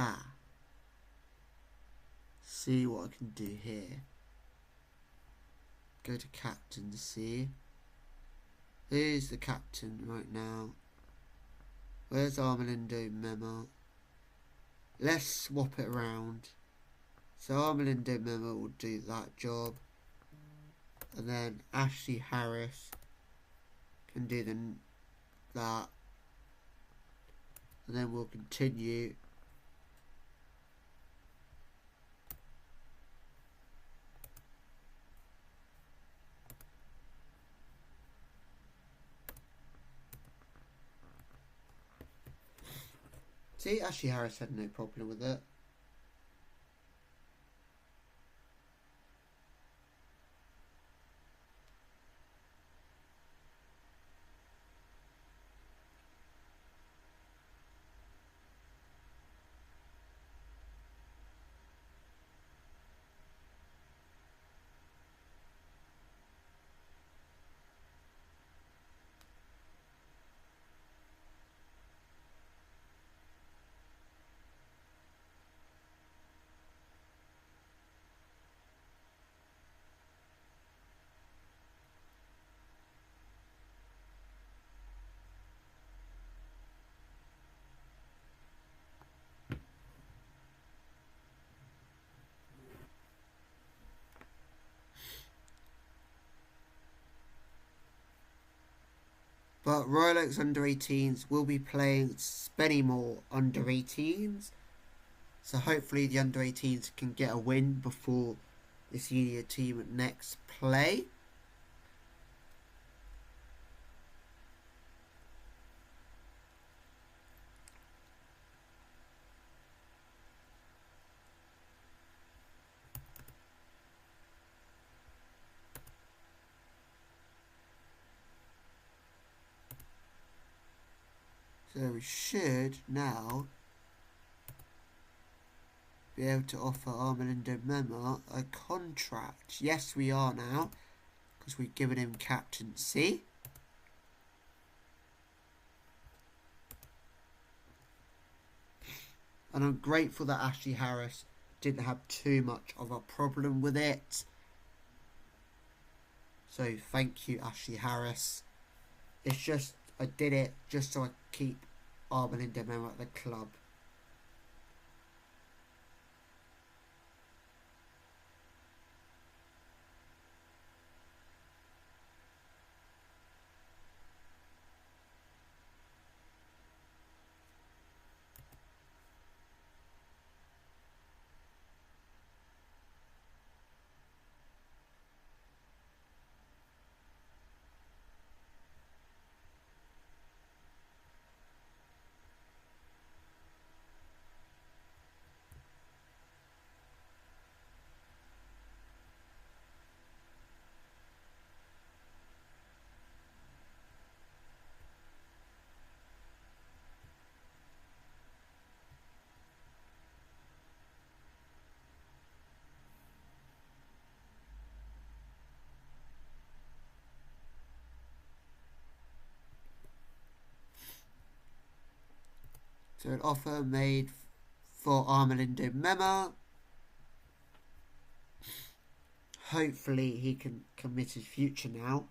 Ah. see what I can do here. Go to captaincy. Who's the captain right now? Where's Armelindo Memo? Let's swap it around. So Armelindo Memo will do that job. And then Ashley Harris can do that. And then we'll continue. See, Ashley Harris had no problem with it. But Royal Oaks under-18s will be playing Spennymoor under-18s. So hopefully the under-18s can get a win before the senior team next play. So we should now be able to offer Armelindo Memo a contract. Yes, we are now, because we've given him captaincy. And I'm grateful that Ashley Harris didn't have too much of a problem with it. So thank you, Ashley Harris. It's just, I did it just so I keep Armelindo Memo at the club. So an offer made for Armelindo Memo. Hopefully he can commit his future now.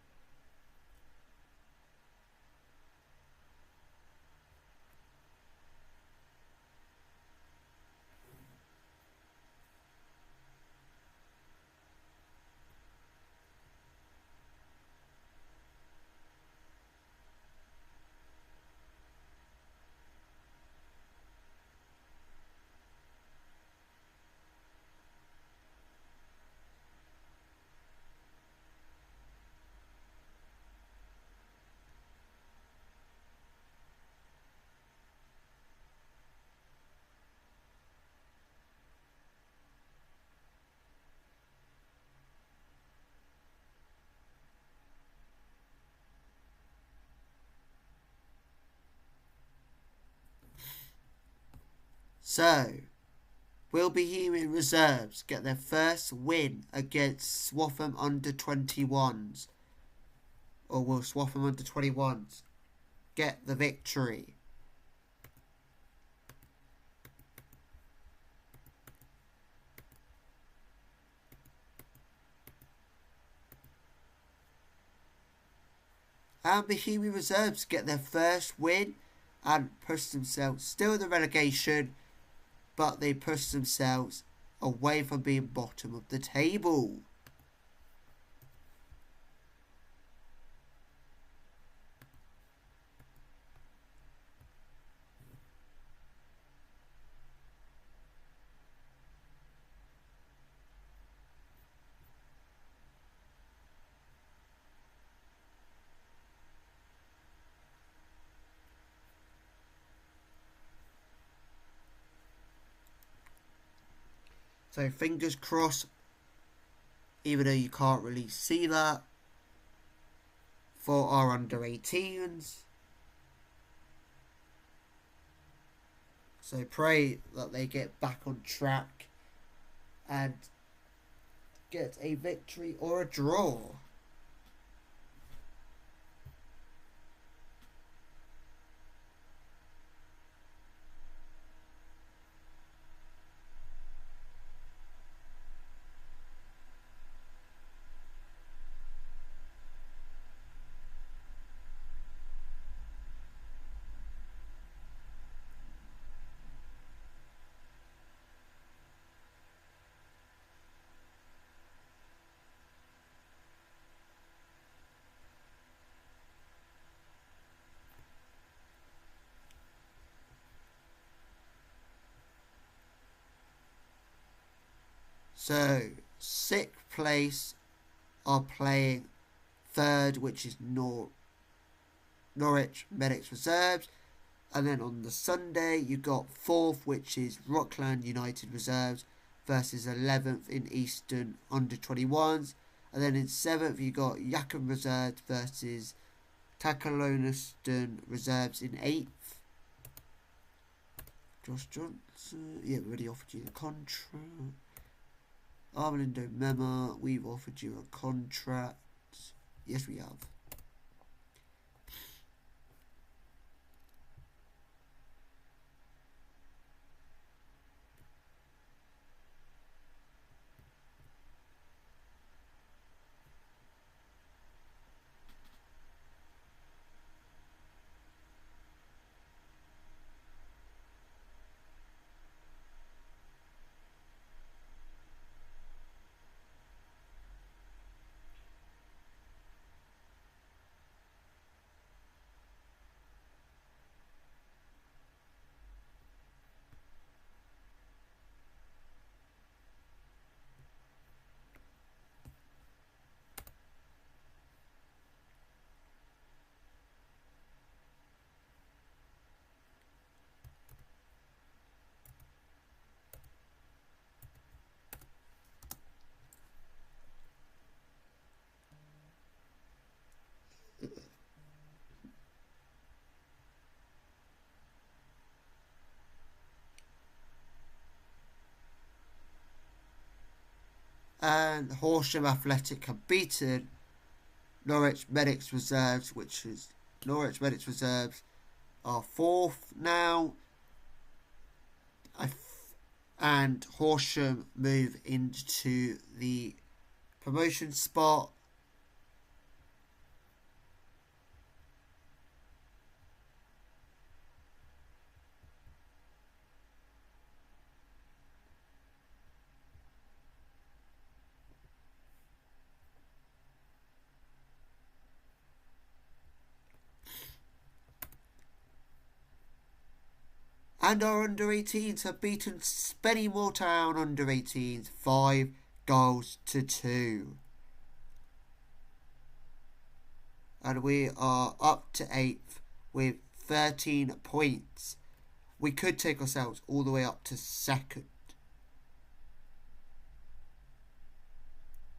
So, will Bohemian Reserves get their first win against Swaffham under-21s? Or will Swaffham under-21s get the victory? And the Huey reserves get their first win and push themselves still in the relegation, but they push themselves away from being bottom of the table. So fingers crossed, even though you can't really see that, for our under 18s. So pray that they get back on track and get a victory or a draw. So, sixth place are playing third, which is Norwich Medics Reserves. And then on the Sunday, you got fourth, which is Rockland United Reserves versus 11th in Eastern under 21s. And then in seventh, you got Yackham Reserves versus Takaloniston Reserves in eighth. Josh Johnson, yeah, we already offered you the contract. Armando Mema, we've offered you a contract. Yes, we have. And Horsham Athletic have beaten Norwich Medics Reserves, which is Norwich Medics Reserves are fourth now. And Horsham move into the promotion spot. And our under 18s have beaten Spennymoor Town under 18s 5-2. And we are up to 8th with 13 points. We could take ourselves all the way up to 2nd.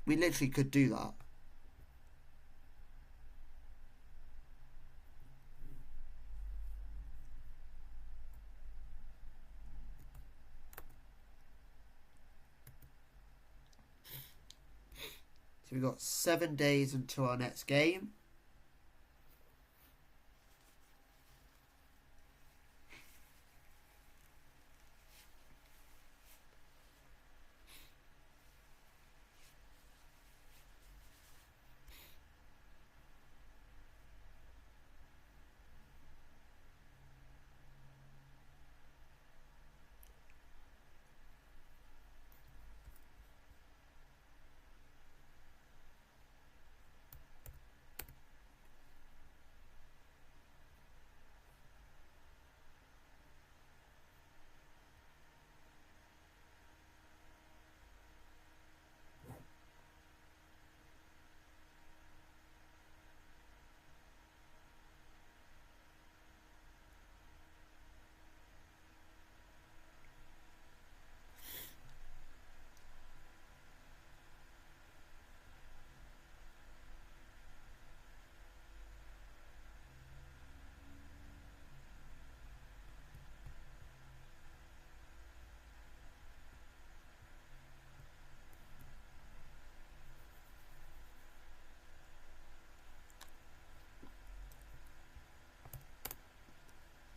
We literally could do that. So we've got 7 days until our next game.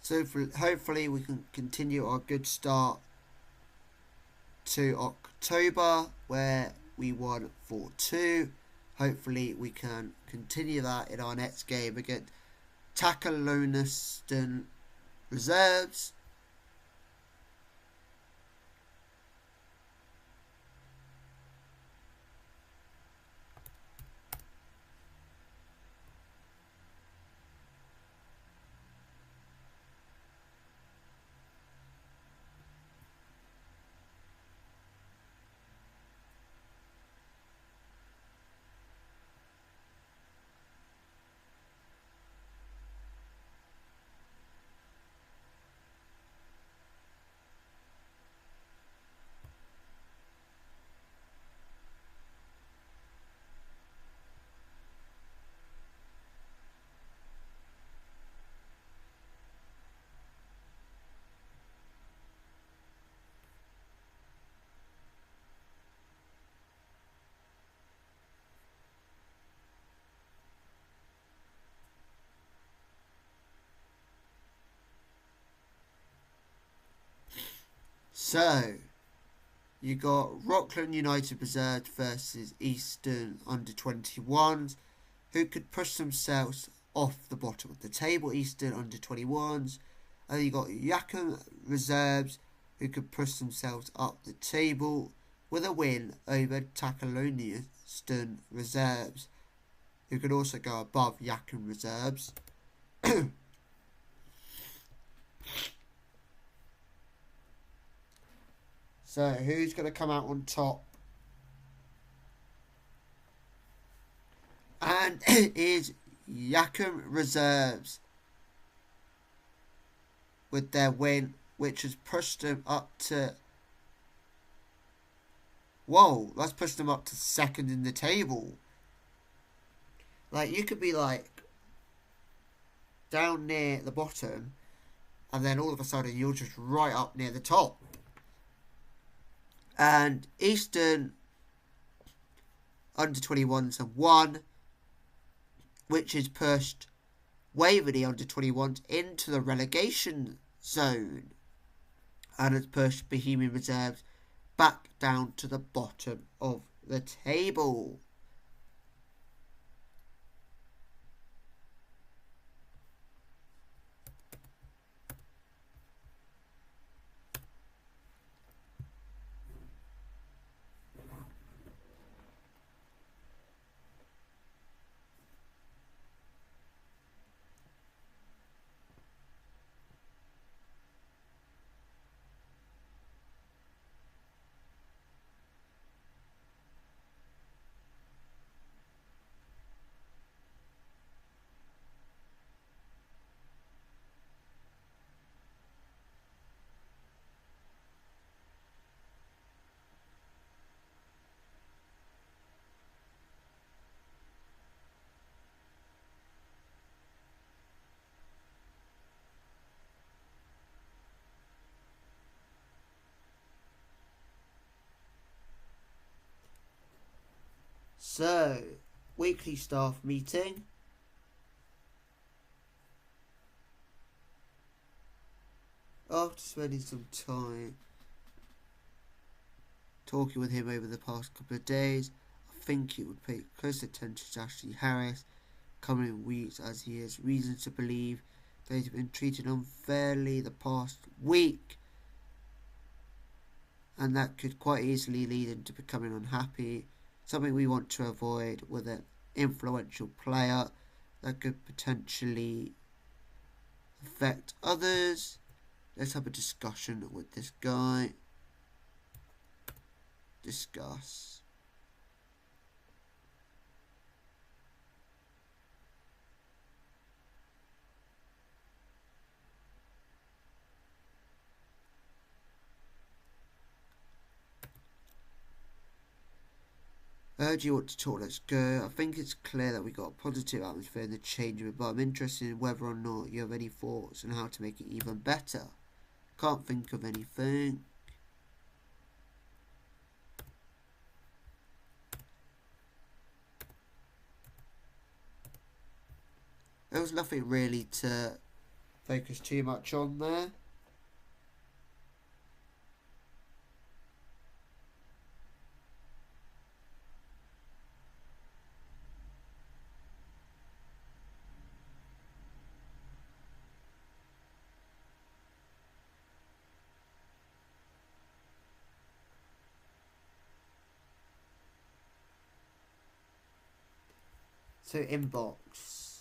So hopefully we can continue our good start to October where we won 4-2. Hopefully we can continue that in our next game against Takaloniston Reserves. So you got Rockland United Reserves versus Eastern under-21s, who could push themselves off the bottom of the table. Eastern under-21s. And then you got Yakum Reserves, who could push themselves up the table with a win over Takaloniston Reserves, who could also go above Yakum Reserves. So who's going to come out on top? And it is Yakum Reserves with their win, which has pushed them up to... Whoa, that's pushed them up to second in the table. Like, you could be like down near the bottom, and then all of a sudden you're just right up near the top. And Eastern under-21s have won, which has pushed Waverley under-21s into the relegation zone, and has pushed Bohemian Reserves back down to the bottom of the table. So, weekly staff meeting. After spending some time talking with him over the past couple of days, I think he would pay close attention to Ashley Harris coming weeks, as he has reason to believe that he's been treated unfairly the past week, and that could quite easily lead him to becoming unhappy, something we want to avoid with an influential player that could potentially affect others. Let's have a discussion with this guy. Discuss. Do you want to talk? Let's go. I think it's clear that we got a positive atmosphere in the change room, but I'm interested in whether or not you have any thoughts on how to make it even better. Can't think of anything. There was nothing really to focus too much on there. So inbox,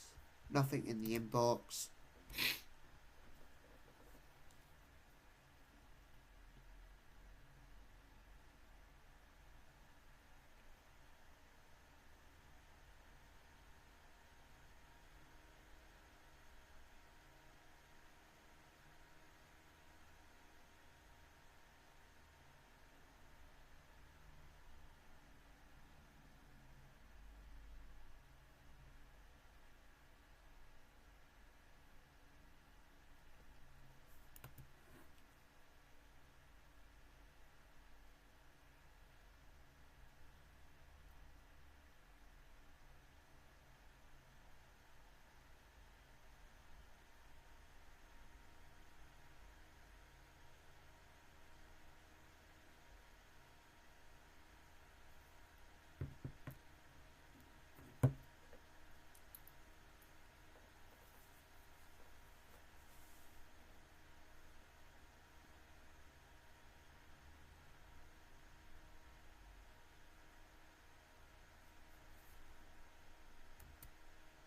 nothing in the inbox.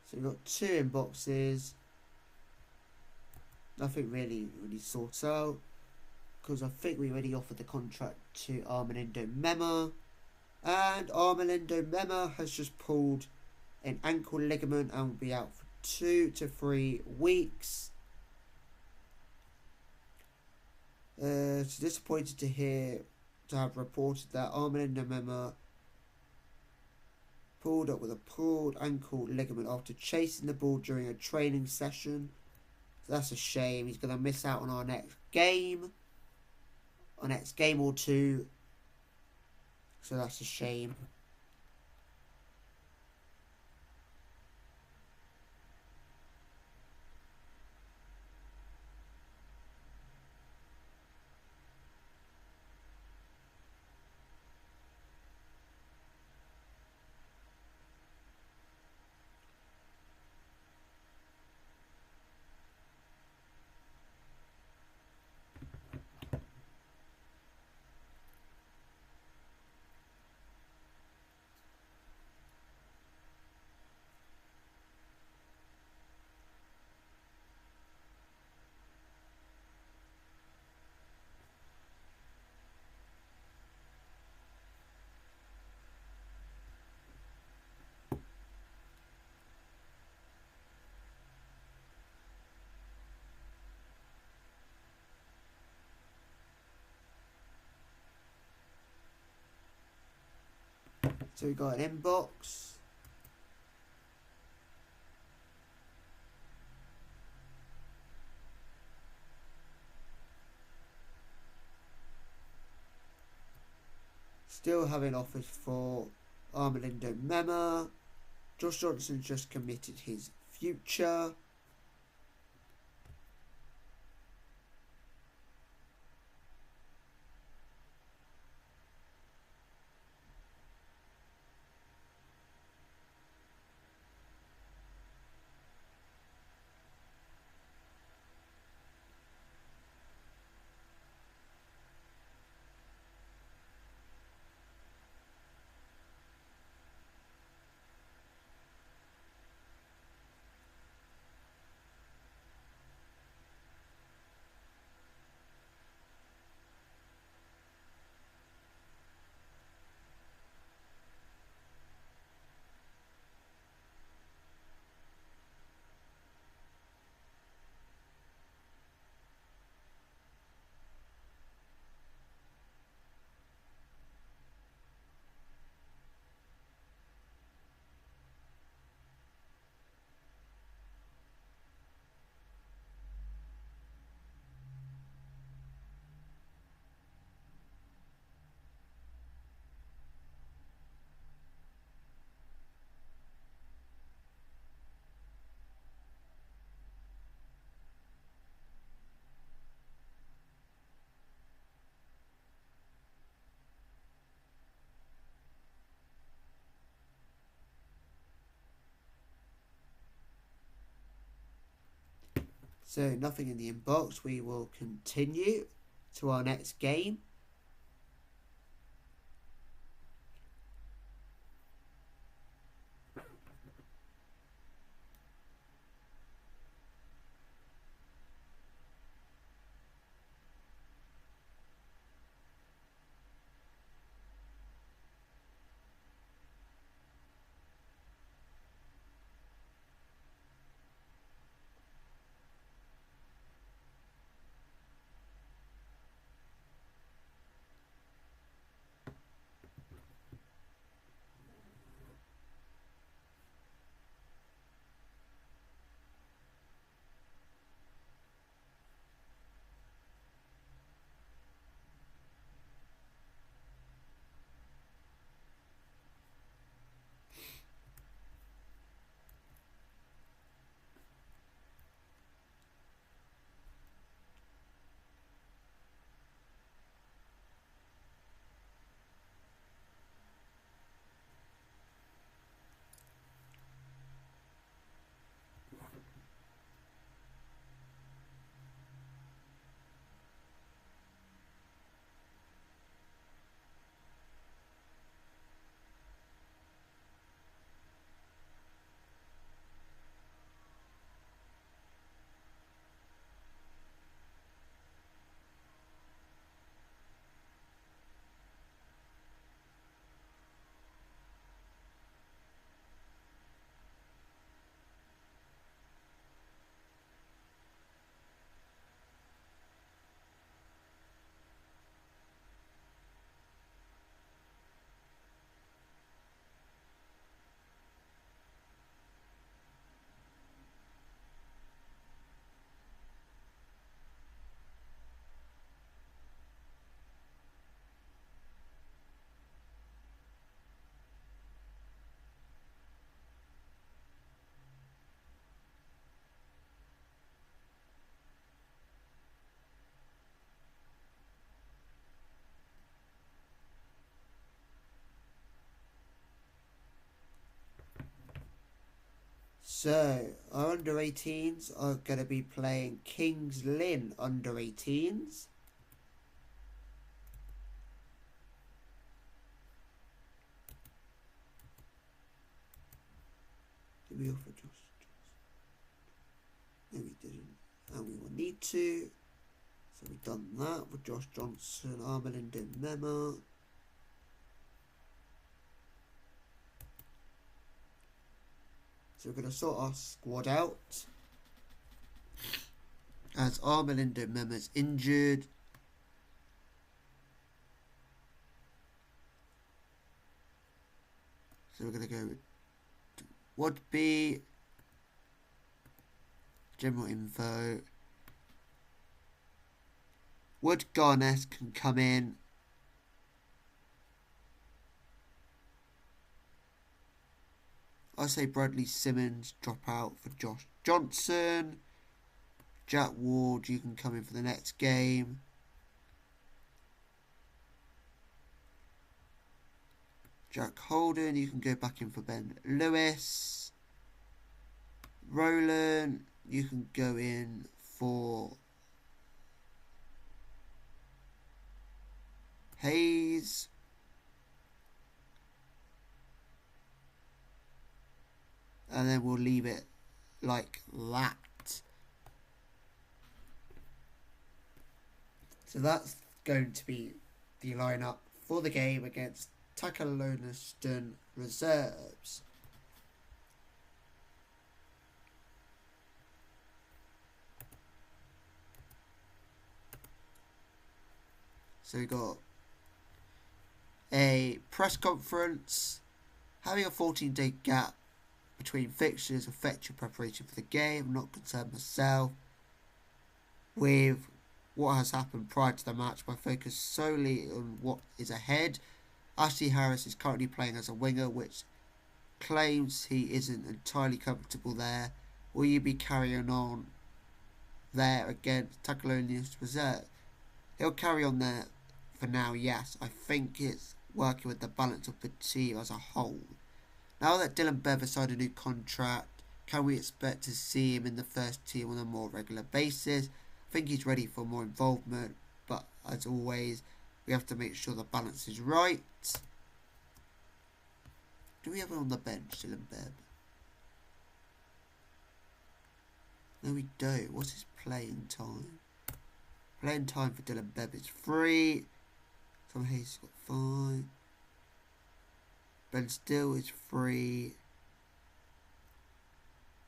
So we've got 2 inboxes. Nothing really sorts out, because I think we already offered the contract to Armando Mema, and Armando Mema has just pulled an ankle ligament and will be out for 2 to 3 weeks. So disappointed to have reported that Armando Mema pulled up with a pulled ankle ligament after chasing the ball during a training session. So that's a shame. He's going to miss out on our next game. Our next game or 2. So that's a shame. So we got an inbox. Still having offers for Armando Mema. Josh Johnson just committed his future. So nothing in the inbox. We will continue to our next game. So, our under 18s are going to be playing Kings Lynn under 18s. Did we offer Josh? No, we didn't. And we will need to. So, we've done that with Josh Johnson, Armelindo Mema. So we're going to sort our squad out. As Armelindo Mema's injured. So we're going to go with would be general info. Wood Garnett can come in. I say Bradley Simmons drop out for Josh Johnson. Jack Ward, you can come in for the next game. Jack Holden, you can go back in for Ben Lewis. Roland, you can go in for Hayes. And then we'll leave it like that. So that's going to be the lineup for the game against Takaloniston reserves. So we got a press conference. Having a 14-day gap between fixtures affect your preparation for the game. I'm not concerned myself with what has happened prior to the match, but focus solely on what is ahead. Ashley Harris is currently playing as a winger, which claims he isn't entirely comfortable there. Will you be carrying on there against Takalonius Reserve? He'll carry on there for now, yes. I think it's working with the balance of the team as a whole. Now that Dylan Bev has signed a new contract, can we expect to see him in the first team on a more regular basis? I think he's ready for more involvement, but as always, we have to make sure the balance is right. Do we have him on the bench, Dylan Bebb? No, we don't. What's his playing time? Playing time for Dylan Bebb is 3. Tom Hayes got 5. Ben Still is 3.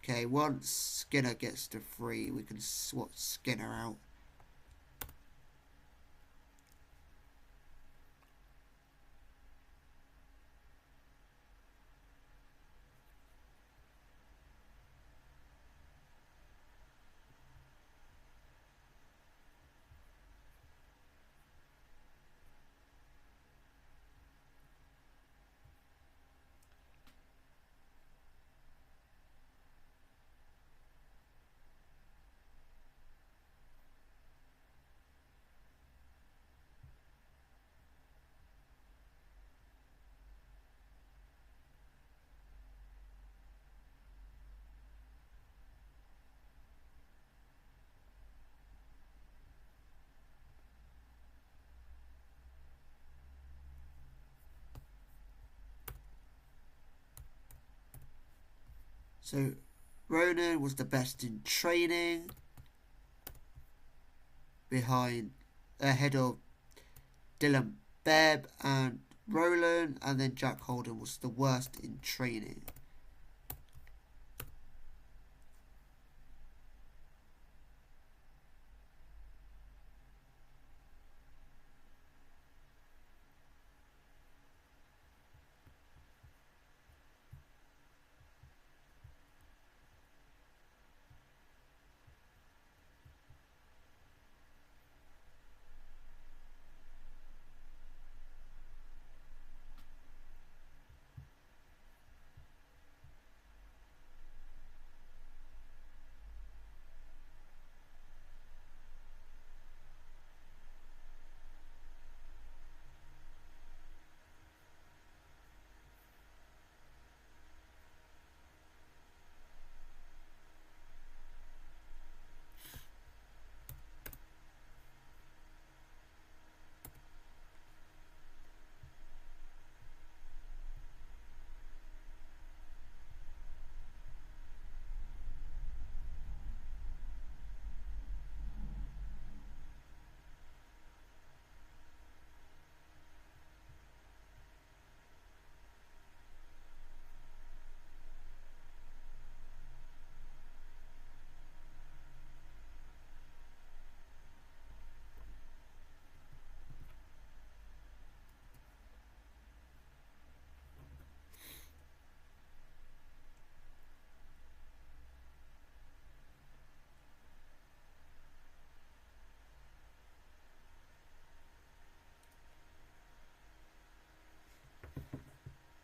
Okay, once Skinner gets to 3, we can swap Skinner out. So, Ronan was the best in training, ahead of Dylan Bebb and Roland, and then Jack Holden was the worst in training.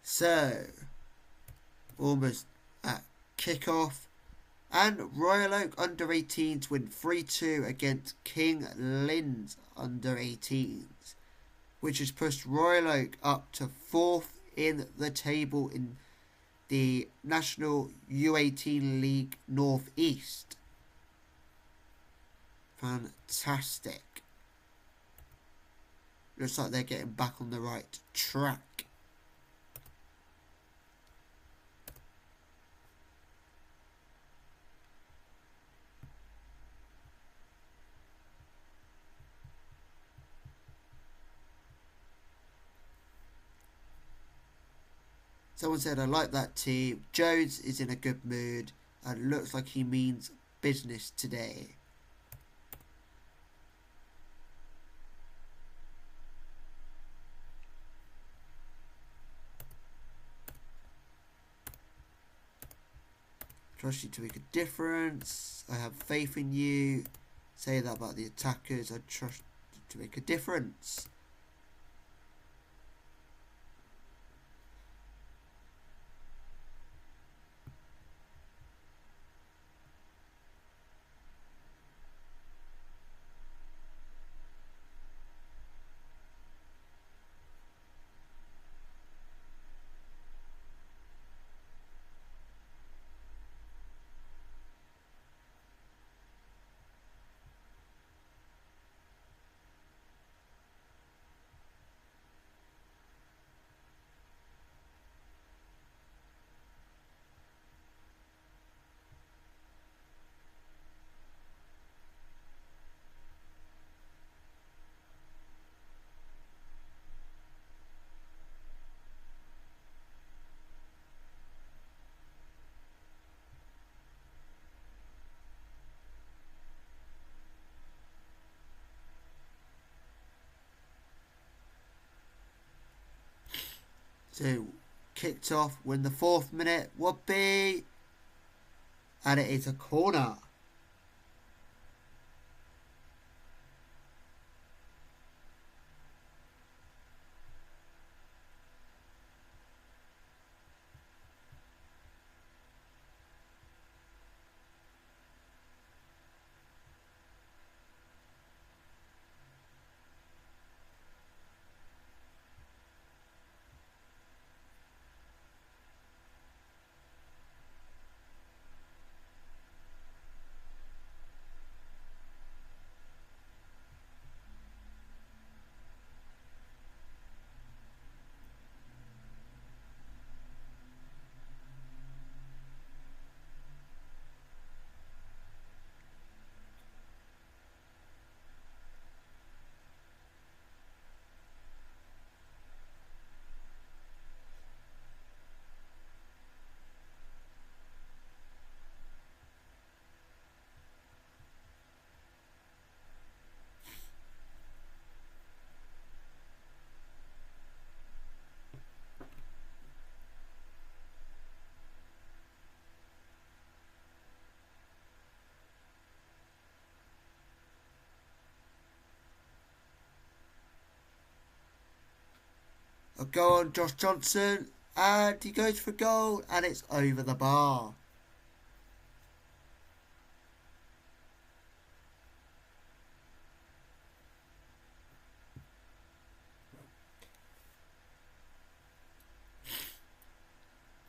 So, almost at kickoff, and Royal Oak under 18s win 3-2 against King Lynn's under 18s, which has pushed Royal Oak up to 4th in the table in the National U18 League North East. Fantastic. Looks like they're getting back on the right track. Someone said, I like that team. Jones is in a good mood and looks like he means business today. Trust you to make a difference. I have faith in you. Say that about the attackers. I trust you to make a difference. So kicked off when the 4th minute would be, and it is a corner. A goal on Josh Johnson, and he goes for goal, and it's over the bar.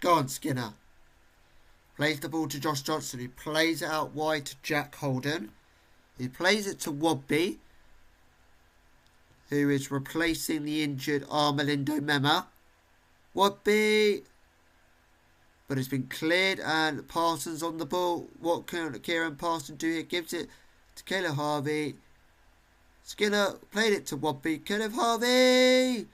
Go on, Skinner. Plays the ball to Josh Johnson, who plays it out wide to Jack Holden, who plays it to Wobby, who is replacing the injured Armelindo Mema. Wobby, but it's been cleared, and Parsons on the ball. What can Kieran Parsons do here? Gives it to Caleb Harvey. Skinner played it to Wobby. Caleb Harvey,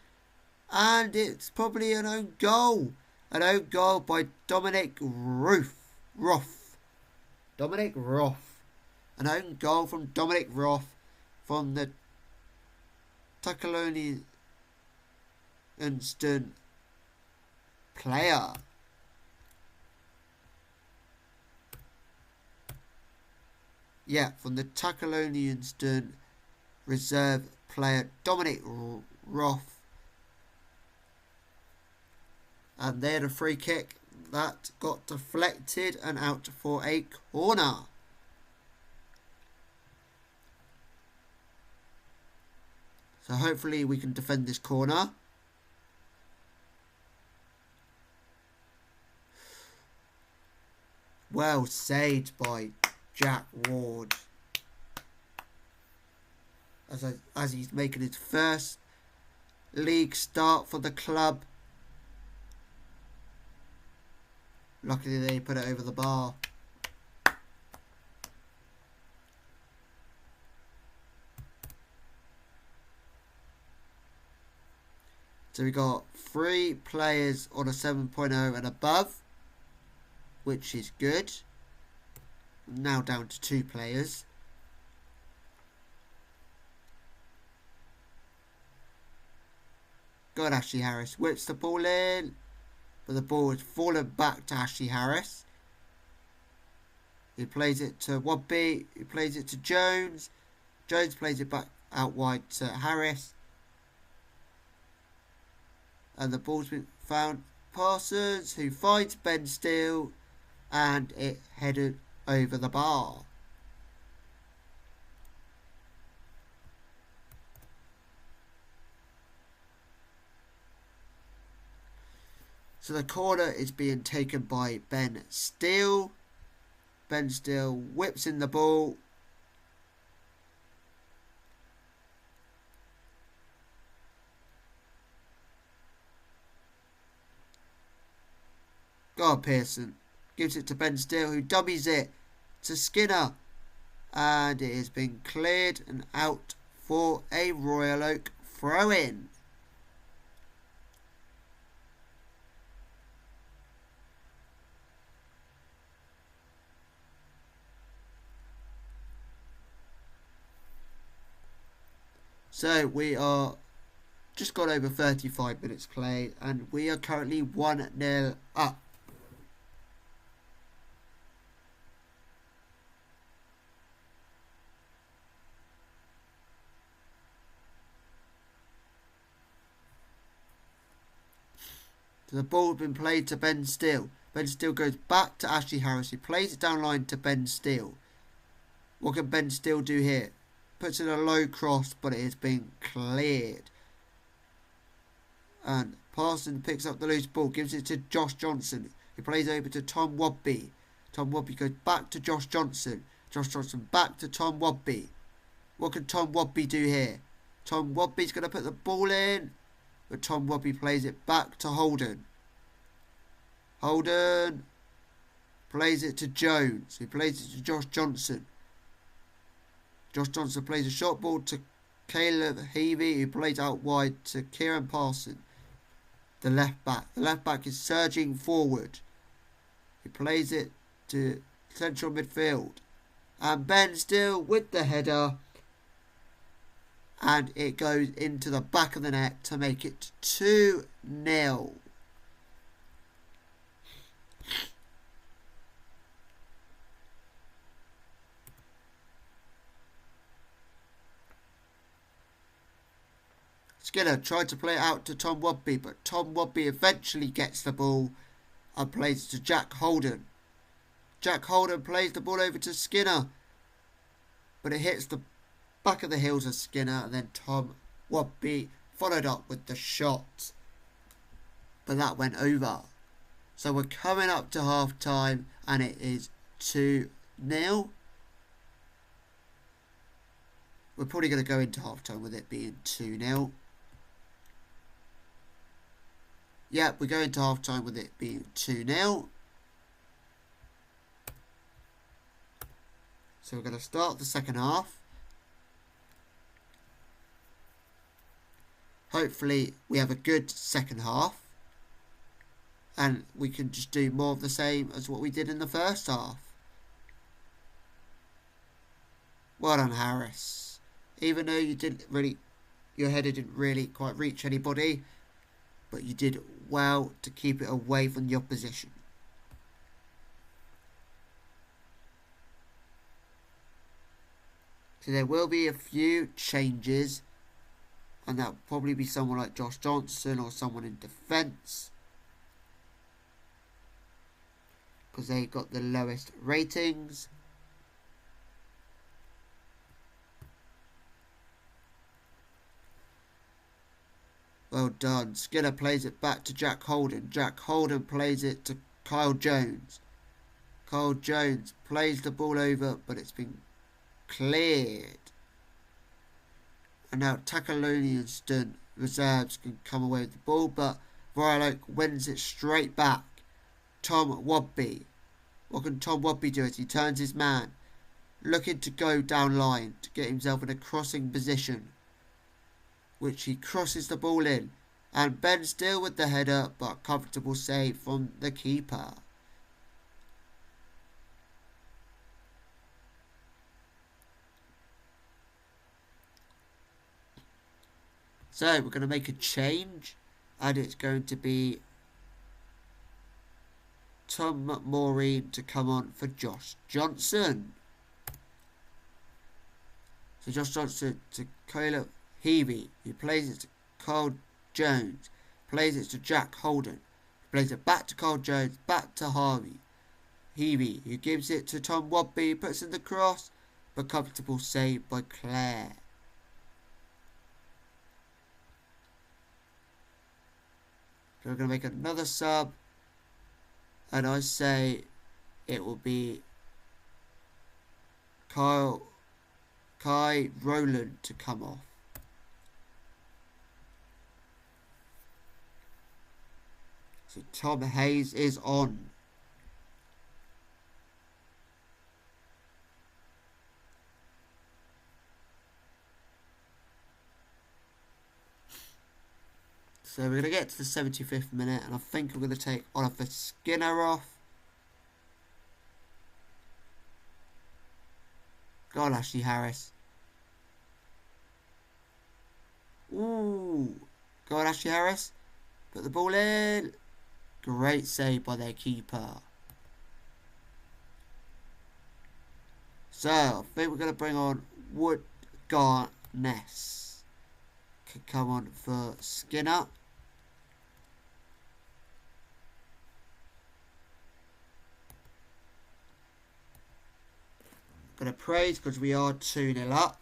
and it's probably an own goal. An own goal by Dominic Roth. Dominic Roth. An own goal from Dominic Roth from the Tuckalonian player. Yeah, from the Tuckalonian reserve player Dominic Roth. And they had a free kick that got deflected and out for a corner. So hopefully we can defend this corner. Well saved by Jack Ward. As he's making his first league start for the club. Luckily they put it over the bar. So we got 3 players on a 7.0 and above, which is good. Now down to 2 players. Go on, Ashley Harris. Whips the ball in. But the ball has fallen back to Ashley Harris. He plays it to Wobby. He plays it to Jones. Jones plays it back out wide to Harris. And the ball's been found. Parsons, who finds Ben Steele. And it headed over the bar. So the corner is being taken by Ben Steele. Ben Steele whips in the ball. Go on, Pearson. Gives it to Ben Steele, who dummies it to Skinner. And it has been cleared and out for a Royal Oak throw-in. So we are just got over 35 minutes played, and we are currently 1-0 up. So the ball has been played to Ben Steele. Ben Steele goes back to Ashley Harris. He plays it down line to Ben Steele. What can Ben Steele do here? Puts in a low cross, but it is being cleared. And Parsons picks up the loose ball, gives it to Josh Johnson. He plays over to Tom Wadby. Tom Wadby goes back to Josh Johnson. Josh Johnson back to Tom Wadby. What can Tom Wadby do here? Tom Wadby's going to put the ball in, but Tom Wadby plays it back to Holden. Holden plays it to Jones, who plays it to Josh Johnson. Josh Johnson plays a short ball to Caleb Heavey, who plays out wide to Kieran Parsons, the left back. The left back is surging forward. He plays it to central midfield. And Ben Steele with the header. And it goes into the back of the net to make it 2-0. Skinner tried to play it out to Tom Wadby, but Tom Wadby eventually gets the ball and plays it to Jack Holden. Jack Holden plays the ball over to Skinner, but it hits the back of the heels of Skinner, and then Tom Wadby followed up with the shot, but that went over. So we're coming up to half time, and it is 2-0. We're probably going to go into half time with it being 2-0. Yep, we're going to half time with it being 2-0. So we're going to start the second half. Hopefully we have a good second half. And we can just do more of the same as what we did in the first half. Well done, Harris. Even though your header didn't really quite reach anybody, but you did well to keep it away from the opposition. So there will be a few changes, and that will probably be someone like Josh Johnson or someone in defence, because they got the lowest ratings. Well done. Skinner plays it back to Jack Holden. Jack Holden plays it to Kyle Jones. Kyle Jones plays the ball over, but it's been cleared. And now Takalonianston reserves can come away with the ball, but Violet wins it straight back. Tom Wadby. What can Tom Wadby do as he turns his man, looking to go down line to get himself in a crossing position, which he crosses the ball in, and Ben Steele with the header, but comfortable save from the keeper. So we're going to make a change, and it's going to be Tom Maureen to come on for Josh Johnson. So Josh Johnson to Caleb Heavey, who plays it to Carl Jones, plays it to Jack Holden, plays it back to Carl Jones, back to Heavey, who gives it to Tom Wadby, puts in the cross, but comfortable save by Clare. So we're going to make another sub, and I say it will be Kai Rowland to come off. So Tom Hayes is on. So we're going to get to the 75th minute, and I think we're going to take Oliver Skinner off. Go on, Ashley Harris. Ooh. Go on, Ashley Harris. Put the ball in. Great save by their keeper. So, I think we're going to bring on Woodgarness. Could come on for Skinner. Going to praise because we are 2-0 up.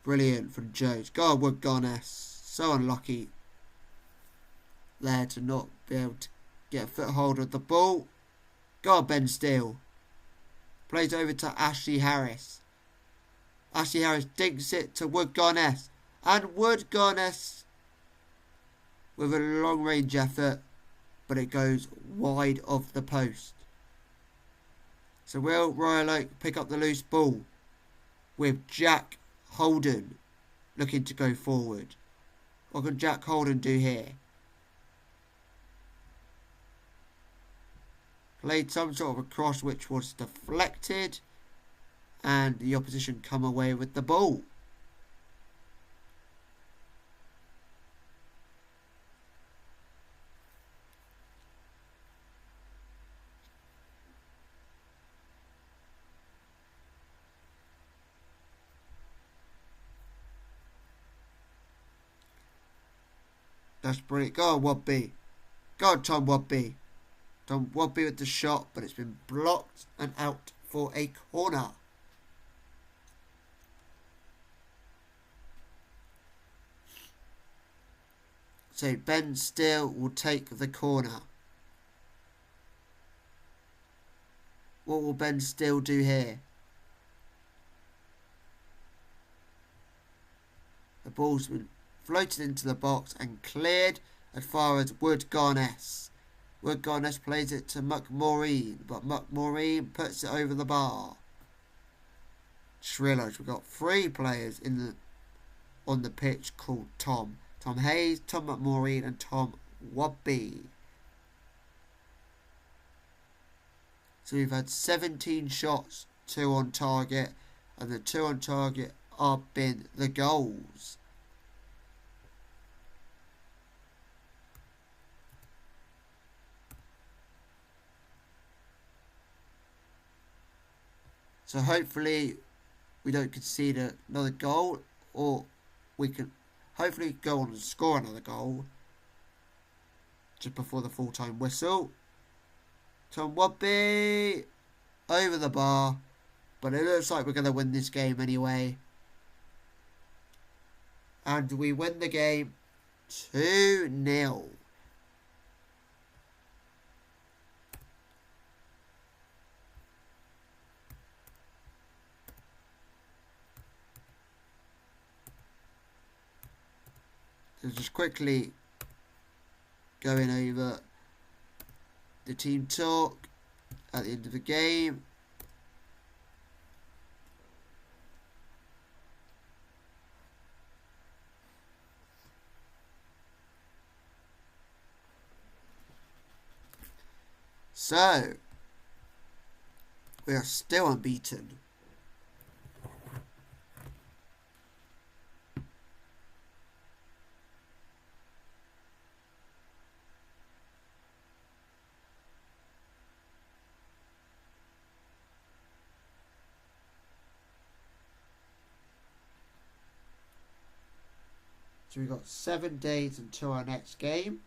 Brilliant from Jones. Go on, Woodgarness. So unlucky there to not be able to get a foothold of the ball. Go on, Ben Steele. Plays over to Ashley Harris. Ashley Harris dinks it to Woodgarness. And Woodgarness with a long range effort, but it goes wide of the post. So will Royal Oak pick up the loose ball with Jack Holden looking to go forward? What can Jack Holden do here? Played some sort of a cross which was deflected, and the opposition come away with the ball. That's brilliant. Go on, Wadby. Go on, Tom Wadby. Tom Wadby with the shot, but it's been blocked and out for a corner. So Ben Steele will take the corner. What will Ben Steele do here? The ball's been floated into the box and cleared as far as Woodgarness. Woodgarness plays it to McMaureen, but McMaureen puts it over the bar. Shrillage. We've got 3 players on the pitch called Tom. Tom Hayes, Tom McMaureen and Tom Wadby. So we've had 17 shots, 2 on target, and the 2 on target have been the goals. So hopefully we don't concede another goal, or we can hopefully go on and score another goal just before the full-time whistle. Tom Wadby over the bar, but it looks like we're going to win this game anyway. And we win the game 2-0. So just quickly going over the team talk at the end of the game. So we are still unbeaten. So we've got 7 days until our next game.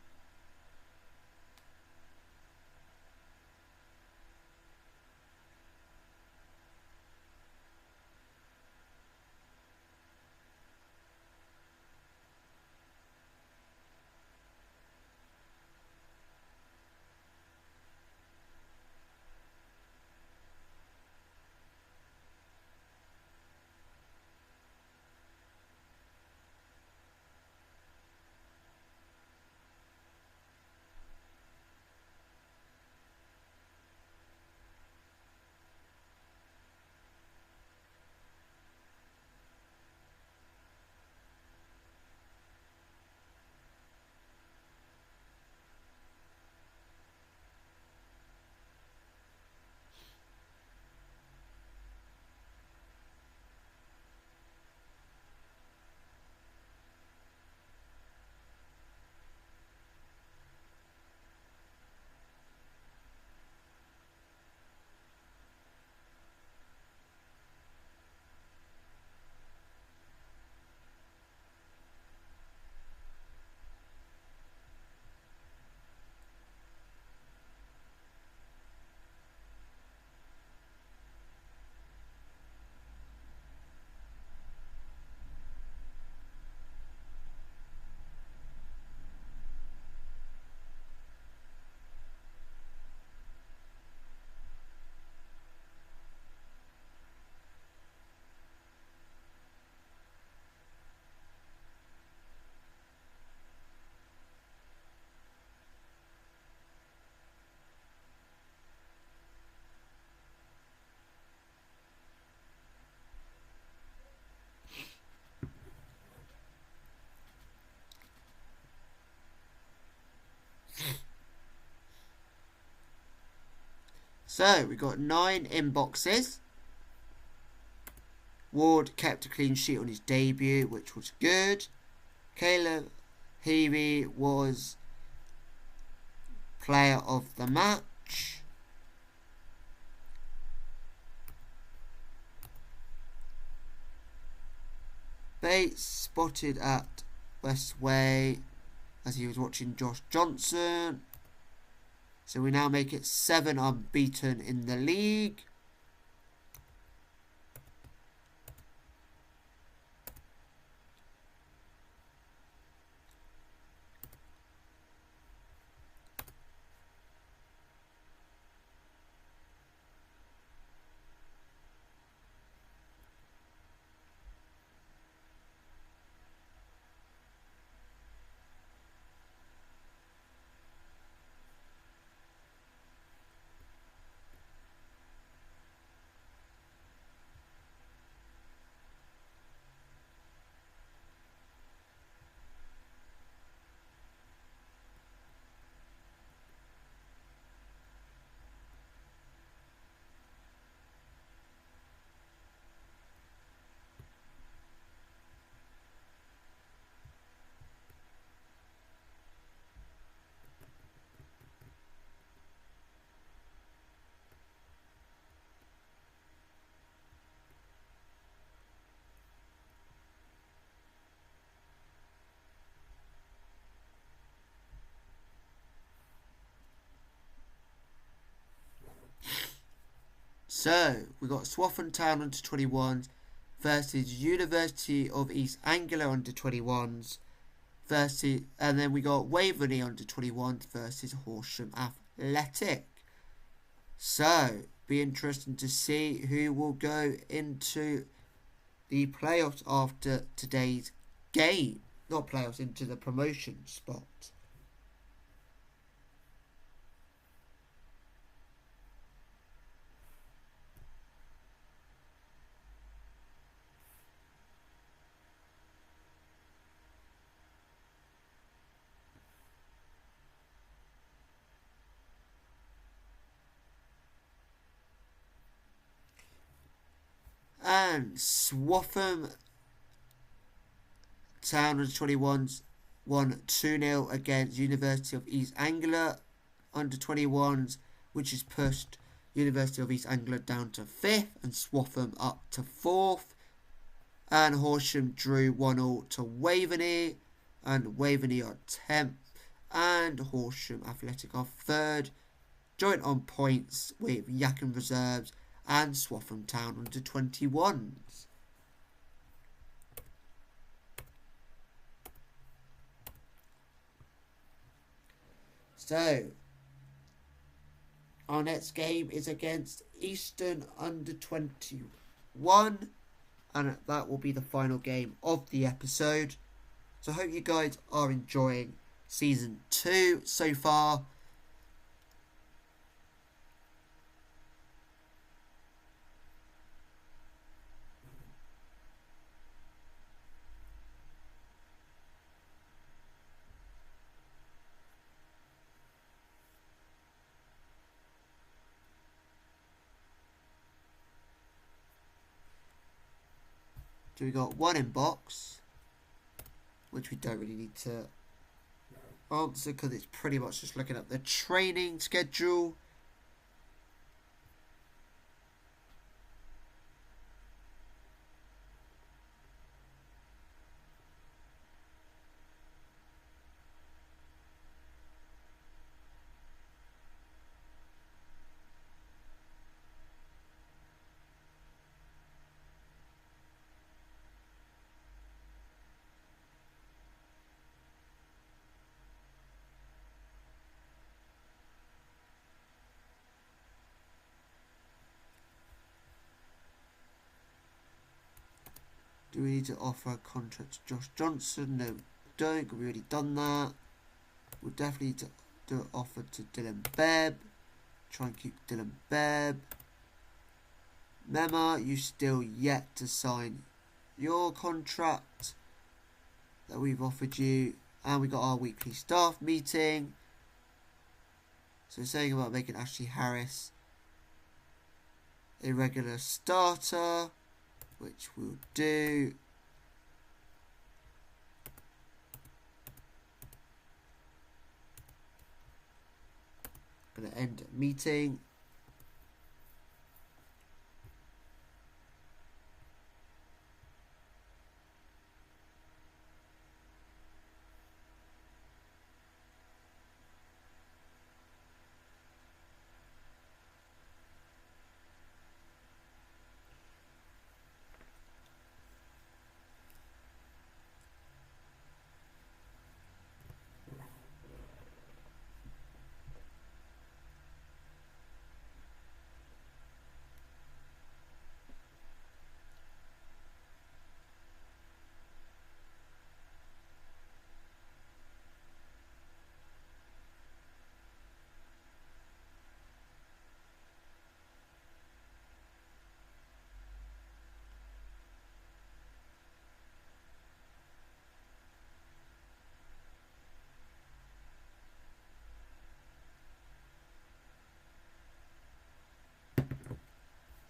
So we got 9 inboxes. Ward kept a clean sheet on his debut, which was good. Caleb Heavey was player of the match. Bates spotted at Westway as he was watching Josh Johnson. So we now make it 7 unbeaten in the league. So we got Swaffham Town under 21s versus University of East Anglia under 21s versus, and then we got Waverley under 21s versus Horsham Athletic. So be interesting to see who will go into the playoffs after today's game. Not playoffs, into the promotion spot. And Swaffham Town under 21s won 2-0 against University of East Anglia under 21s, which has pushed University of East Anglia down to 5th and Swaffham up to 4th. And Horsham drew 1-1 to Waveney, and Waveney are 10th, and Horsham Athletic are 3rd, joint on points with Yackham Reserves and Swaffham Town under 21s. So, our next game is against Eastern under 21, and that will be the final game of the episode. So I hope you guys are enjoying Season 2 so far. So we got one inbox, which we don't really need to answer because it's pretty much just looking at the training schedule. Do we need to offer a contract to Josh Johnson? No, we don't. We've already done that. We'll definitely need to do an offer to Dylan Bebb. Try and keep Dylan Bebb. Mema, you still yet to sign your contract that we've offered you. And we got our weekly staff meeting. So saying about making Ashley Harris irregular starter, which we'll do. Going to end meeting.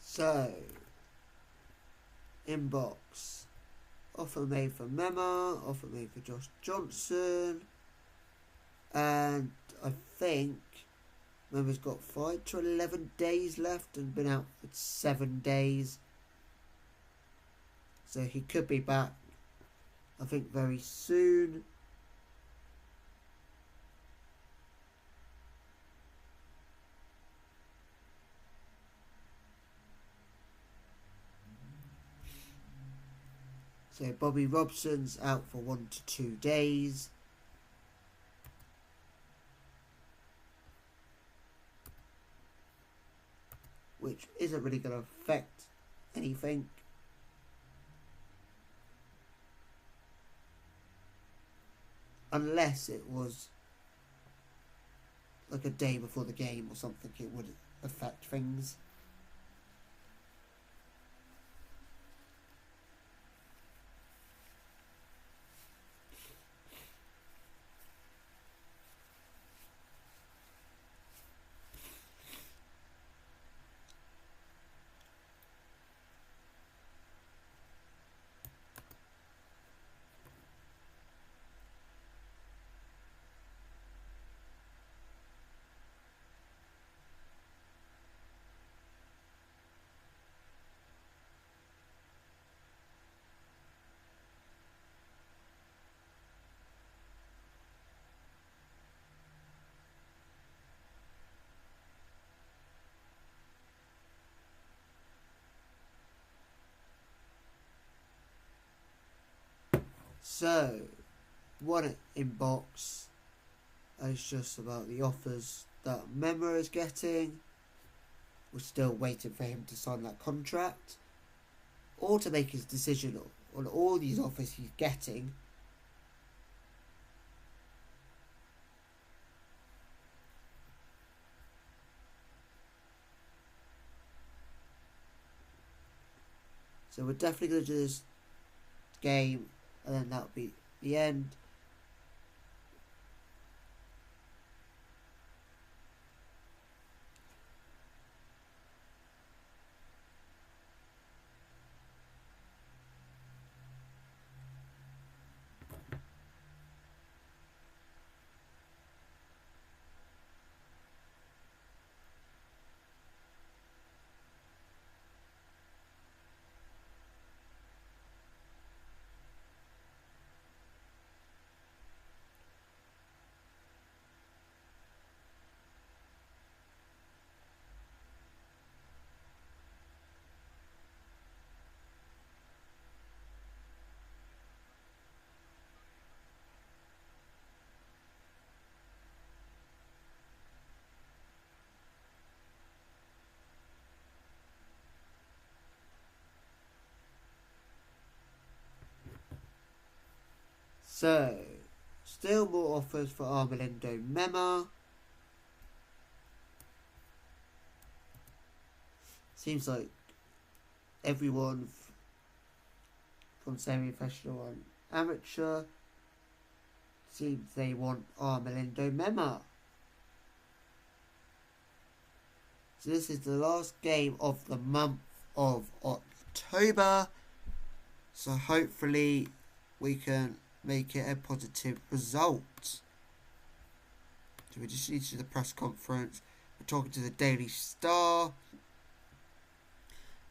So, inbox. Offer made for Mema, offer made for Josh Johnson. And I think Mema's got 5 to 11 days left and been out for 7 days. So he could be back, I think, very soon. So Bobby Robson's out for 1 to 2 days. Which isn't really going to affect anything. Unless it was like a day before the game or something, it would affect things. So, one inbox is just about the offers that Mema is getting. We're still waiting for him to sign that contract or to make his decision on all these offers he's getting. So we're definitely going to do this game, and then that'll be the end. So, still more offers for Armelindo Mema. Seems like everyone from semi-professional and amateur seems they want Armelindo Mema. So this is the last game of the month of October. So hopefully we can make it a positive result. So we just need to do the press conference. We're talking to the Daily Star.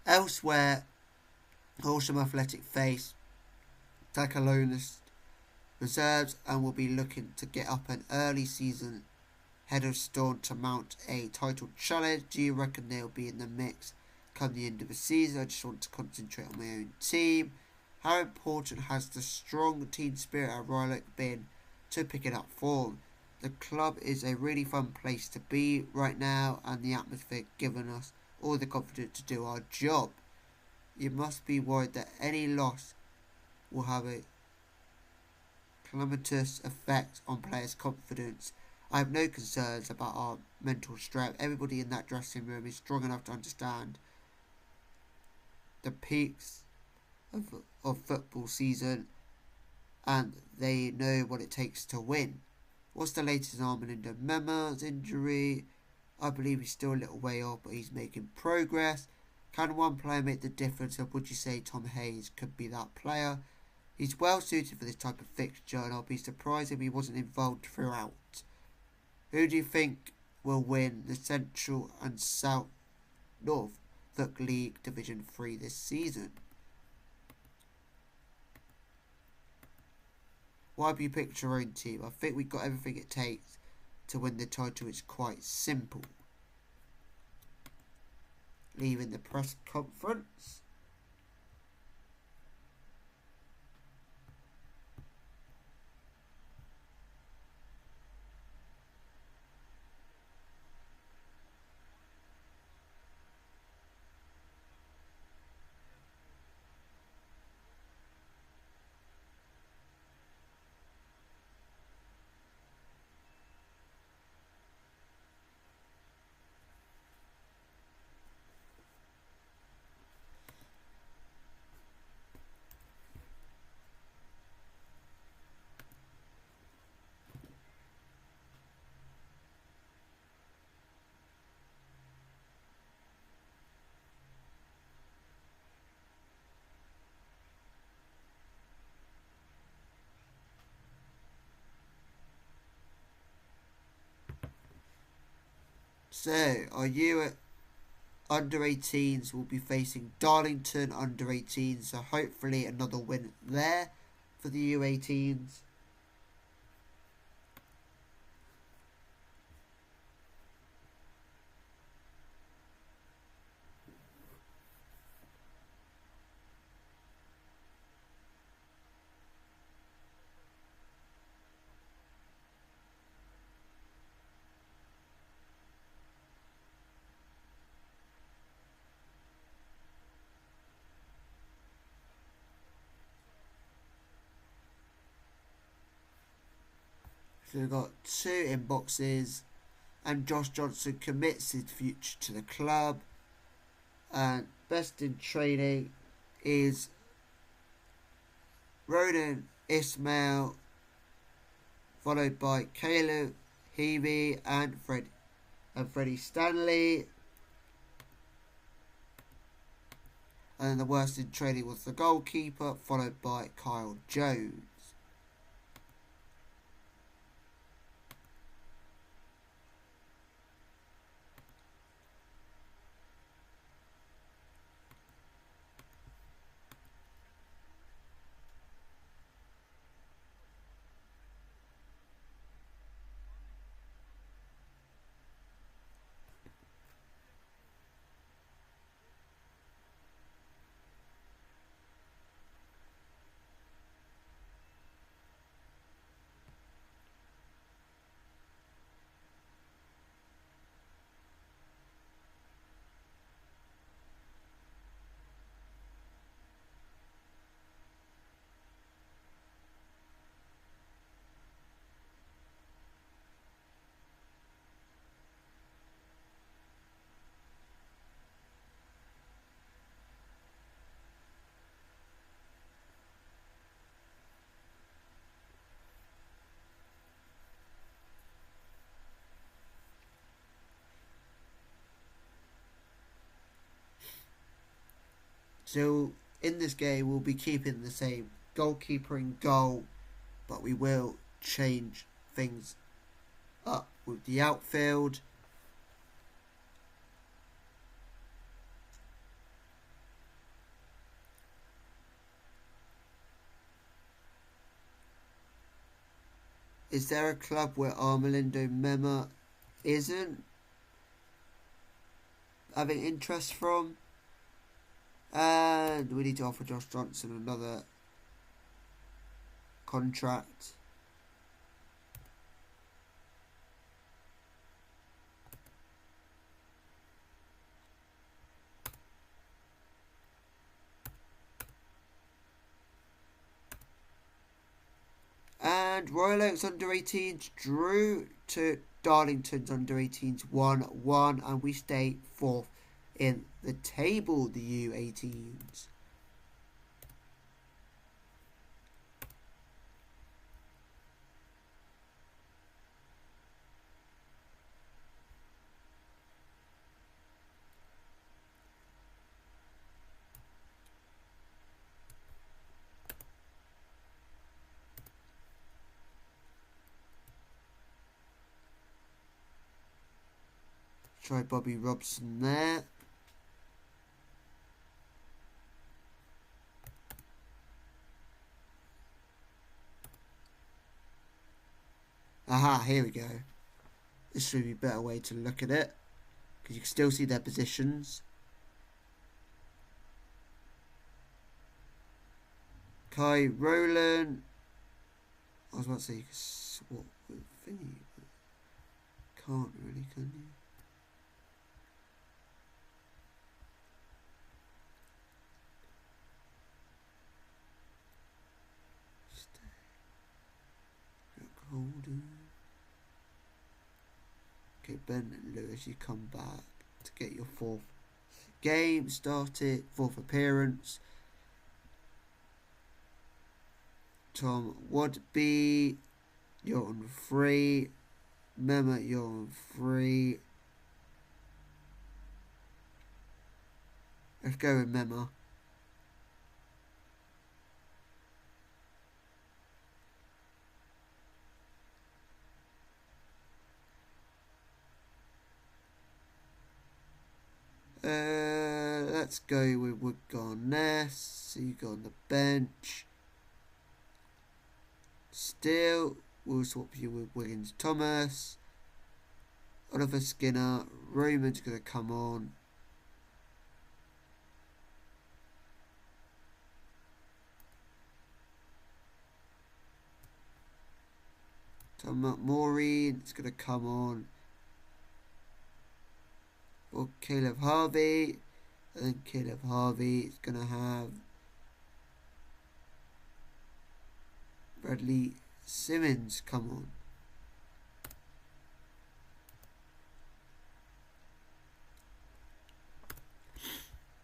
Elsewhere, Horsham Athletic face Tacalonis reserves and will be looking to get up an early season head of Storm to mount a title challenge. Do you reckon they'll be in the mix come the end of the season? I just want to concentrate on my own team. How important has the strong team spirit at Rylak been to picking up form? The club is a really fun place to be right now, and the atmosphere giving us all the confidence to do our job. You must be worried that any loss will have a calamitous effect on players' confidence. I have no concerns about our mental strength. Everybody in that dressing room is strong enough to understand the peaks of football season, and they know what it takes to win. What's the latest on Armand Mema's injury? I believe he's still a little way off, but he's making progress. Can one player make the difference, or would you say Tom Hayes could be that player? He's well suited for this type of fixture, and I'll be surprised if he wasn't involved throughout. Who do you think will win the Central and South Norfolk League Division 3 this season? Why have you picked your own team? I think we've got everything it takes to win the title. It's quite simple. Leaving the press conference. So, our under 18s will be facing Darlington under 18s, so hopefully another win there for the U18s. So we've got 2 inboxes, and Josh Johnson commits his future to the club. And best in training is Ronan Ismail, followed by Caleb Heavey and Freddie Stanley. And then the worst in training was the goalkeeper, followed by Kyle Jones. So in this game, we'll be keeping the same goalkeeper in goal, but we will change things up with the outfield. Is there a club where Armelindo Mema isn't having interest from? And we need to offer Josh Johnson another contract. And Royal Oaks under-18s drew to Darlington's under-18s 1-1, and we stay 4th in the table, the U18s. Try Bobby Robson there. Aha, here we go. This should be a better way to look at it, because you can still see their positions. Kai Rowland. I was about to say you can swap with thingy, but can't really, can you? Holden. Okay, Ben Lewis, you come back to get your 4th game started, 4th appearance. Tom Wadby, you're on 3. Mema, you're on 3. Let's go with Mema. Let's go with Woodgarness. So you go on the bench. Still, we'll swap you with Wiggins Thomas. Oliver Skinner. Roman's going to come on. Tom Maureen is going to come on. Or Caleb Harvey. And then Caleb Harvey is going to have Bradley Simmons come on.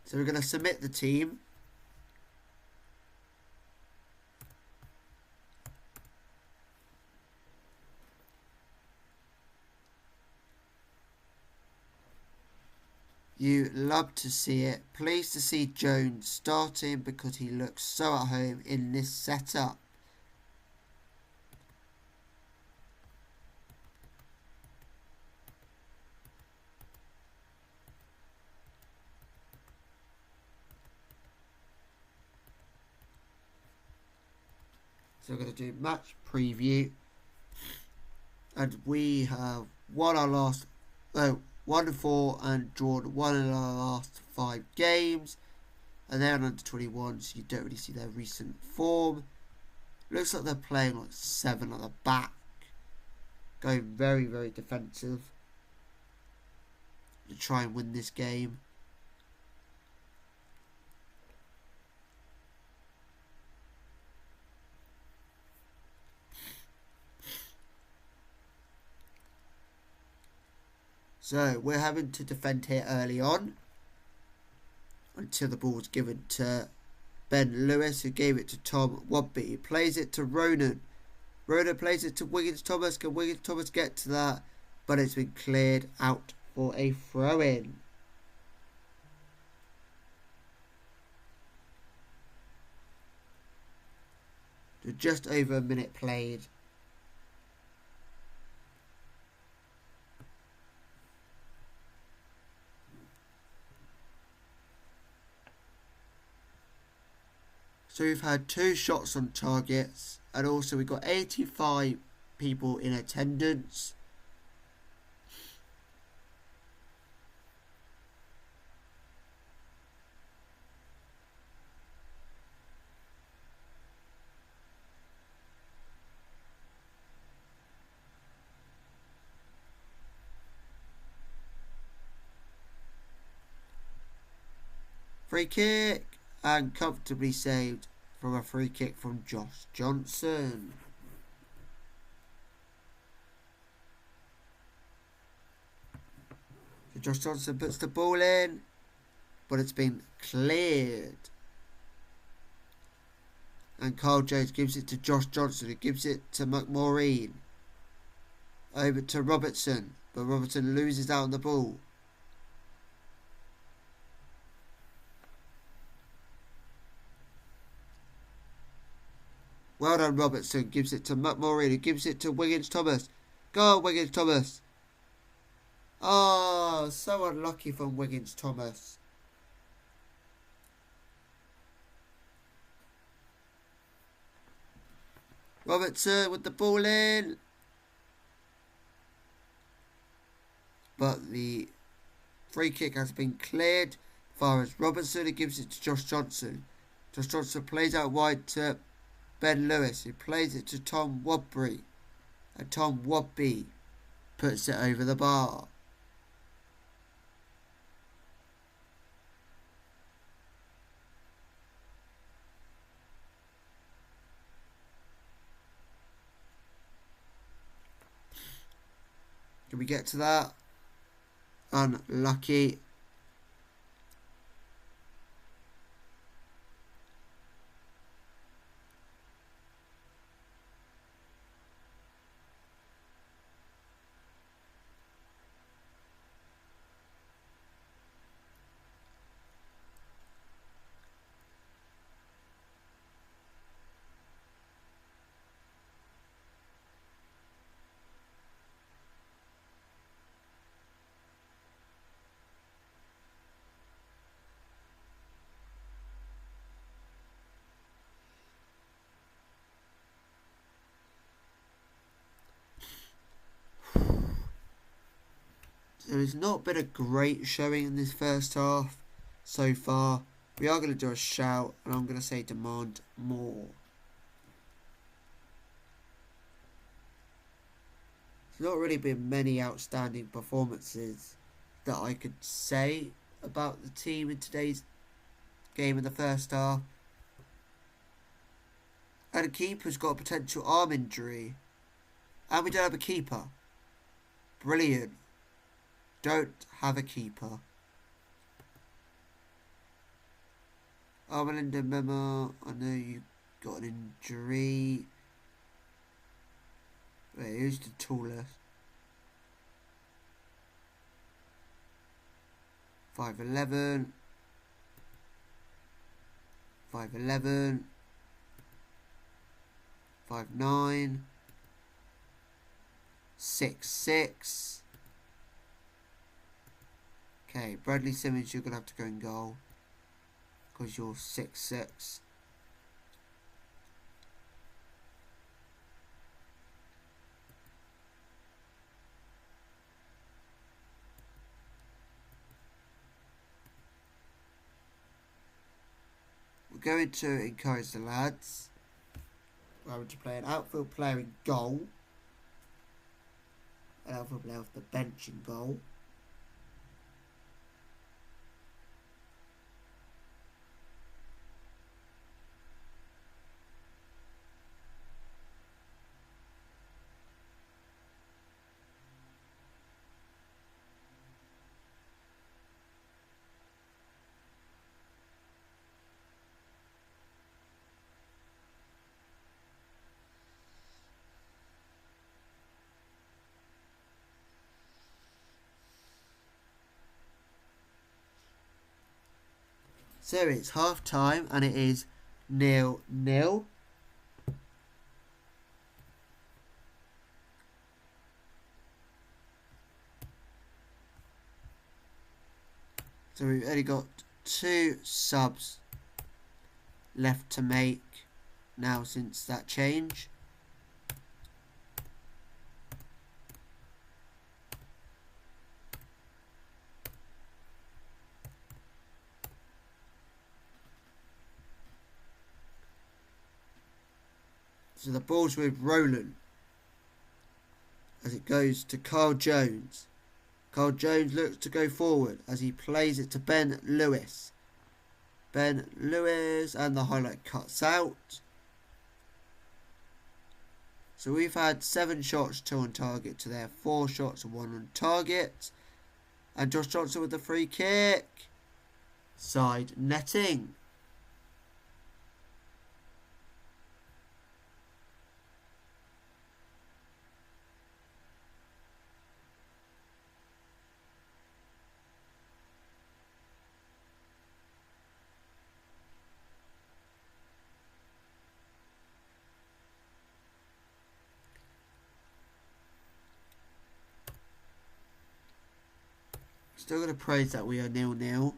So we're going to submit the team. You love to see it. Pleased to see Jones starting because he looks so at home in this setup. So we're going to do match preview. And we have won 1-4 and drawn 1 in our last 5 games. And they're under 21, so you don't really see their recent form. Looks like they're playing like 7 at the back. Going very, very defensive to try and win this game. So we're having to defend here early on until the ball's given to Ben Lewis, who gave it to Tom Wadby. He plays it to Ronan. Ronan plays it to Wiggins Thomas. Can Wiggins Thomas get to that? But it's been cleared out for a throw-in. So just over a minute played. So we've had 2 shots on targets, and also we've got 85 people in attendance. Free kick, and comfortably saved from a free kick from Josh Johnson. So Josh Johnson puts the ball in, but it's been cleared. And Carl Jones gives it to Josh Johnson, who gives it to McMaureen. Over to Robertson, but Robertson loses out on the ball. Well done, Robertson. Gives it to McMaureen, who gives it to Wiggins Thomas. Go on, Wiggins Thomas. Oh, so unlucky from Wiggins Thomas. Robertson with the ball in. But the free kick has been cleared. As far as Robertson, who gives it to Josh Johnson. Josh Johnson plays out wide to Ben Lewis, who plays it to Tom Wobbery. And Tom Wobby puts it over the bar. Can we get to that? Unlucky. So it's not been a great showing in this first half so far. We are going to do a shout, and I'm going to say demand more. There's not really been many outstanding performances that I could say about the team in today's game in the first half. And a keeper's got a potential arm injury. And we don't have a keeper. Brilliant. Don't have a keeper. Melinda Memo, I know you got an injury. Wait, who's the tallest? 5'11". 5'11". 5'9". 6'6". Okay, Bradley Simmons, you're going to have to go in goal. Because you're 6'6". We're going to encourage the lads. We're going to play an outfield player in goal. An outfield player off the bench in goal. So it's half time and it is 0-0. So we've only got 2 subs left to make now since that change. So the ball's with Roland as it goes to Carl Jones. Carl Jones looks to go forward as he plays it to Ben Lewis. Ben Lewis, and the highlight cuts out. So we've had 7 shots, 2 on target to their 4 shots and 1 on target. And Josh Johnson with the free kick. Side netting. Still going to praise that we are 0-0.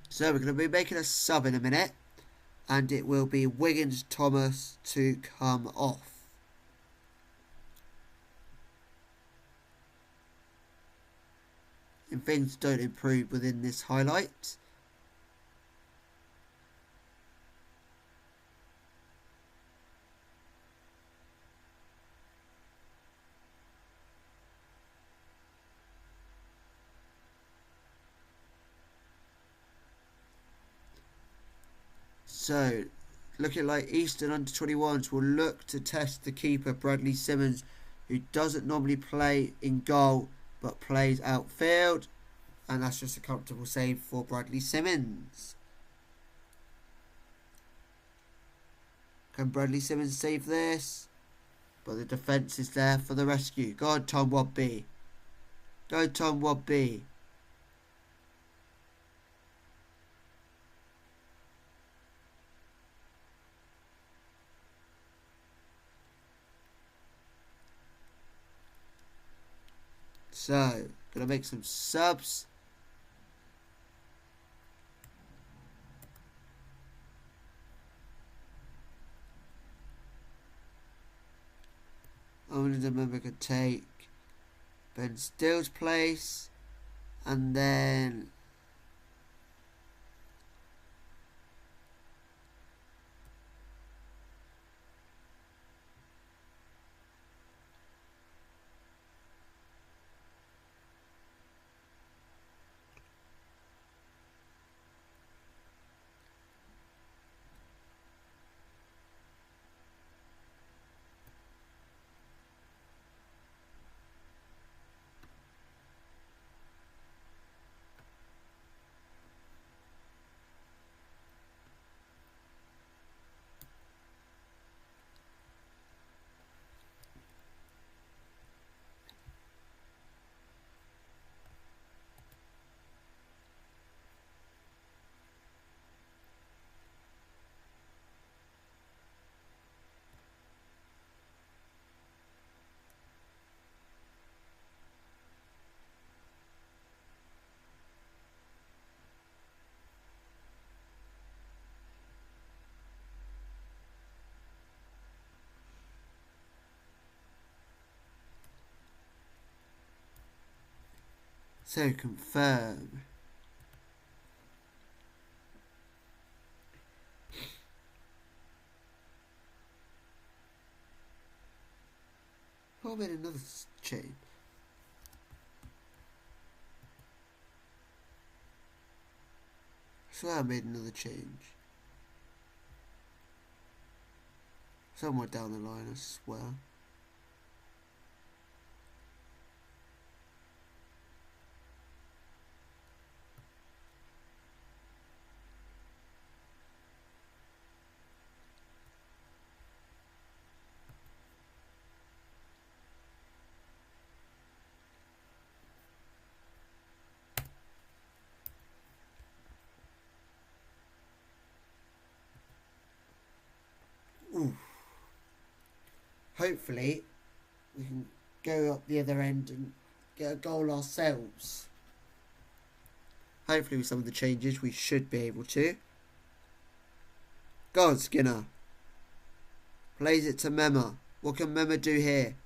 So we're going to be making a sub in a minute. And it will be Wiggins Thomas to come off. And things don't improve within this highlight. So, looking like Eastern under-21s will look to test the keeper Bradley Simmons, who doesn't normally play in goal but plays outfield, and that's just a comfortable save for Bradley Simmons. Can Bradley Simmons save this? But the defence is there for the rescue. Go on, Tom Wadby. Go, Tom Wadby. So, gonna make some subs. Only the member could take Ben Still's place, and then so confirm. I made another change. I swear I made another change. Somewhere down the line, I swear. hopefully we can go up the other end and get a goal ourselves. Hopefully with some of the changes we should be able to. Go on, Skinner. Plays it to Mema. What can Mema do here?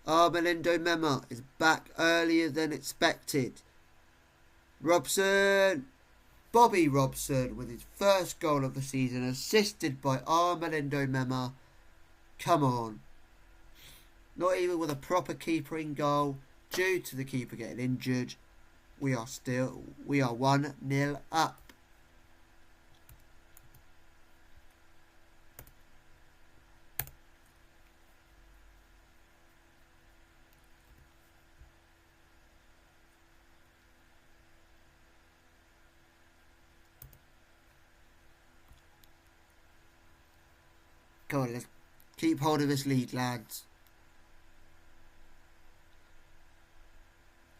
Armelindo Mema is back earlier than expected. Robson. Bobby Robson with his first goal of the season, assisted by Armelindo Mema. Come on. Not even with a proper keeper in goal, due to the keeper getting injured. We are 1-0 up. Come on, let's keep hold of this lead, lads.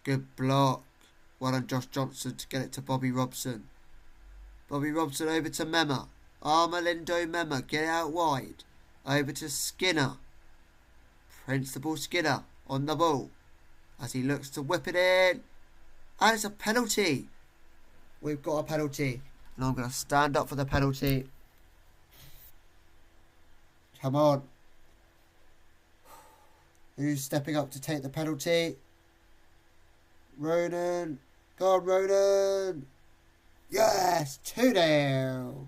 Good block. Well done, Josh Johnson, to get it to Bobby Robson. Bobby Robson over to Mema. Armelindo Mema, get it out wide. Over to Skinner. Principal Skinner on the ball as he looks to whip it in. And it's a penalty. We've got a penalty. And I'm going to stand up for the penalty. Come on. Who's stepping up to take the penalty? Ronan. Go on, Ronan. Yes, 2-0.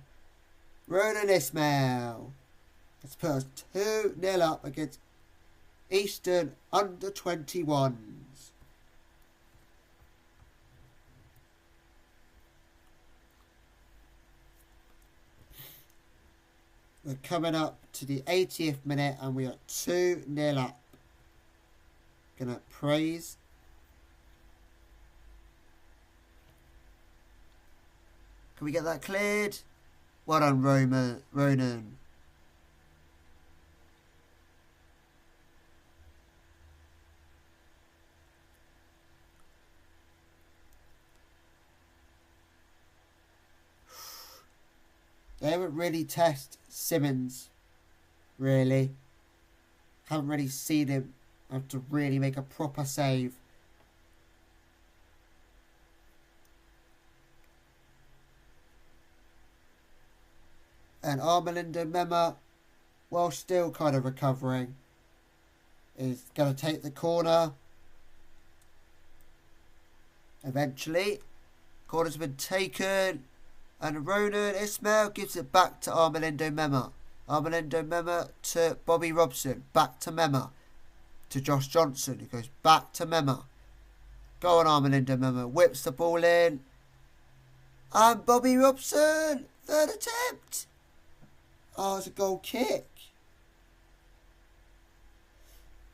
Ronan Ismail. Let's put us 2-0 up against Eastern under-21s. We're coming up to the 80th minute and we are 2-0 up. Gonna praise. Can we get that cleared? Well done, Ronan. They haven't really tested Simmons, really. Haven't really seen him have to really make a proper save. And Armelindo Mema, while still kind of recovering, is going to take the corner. Eventually, corner's been taken. And Ronan Ismail gives it back to Armelindo Mema. Armelindo Mema to Bobby Robson. Back to Mema. To Josh Johnson, who goes back to Mema. Go on, Armelindo Mema. Whips the ball in. And Bobby Robson. Third attempt. Oh, it's a goal kick.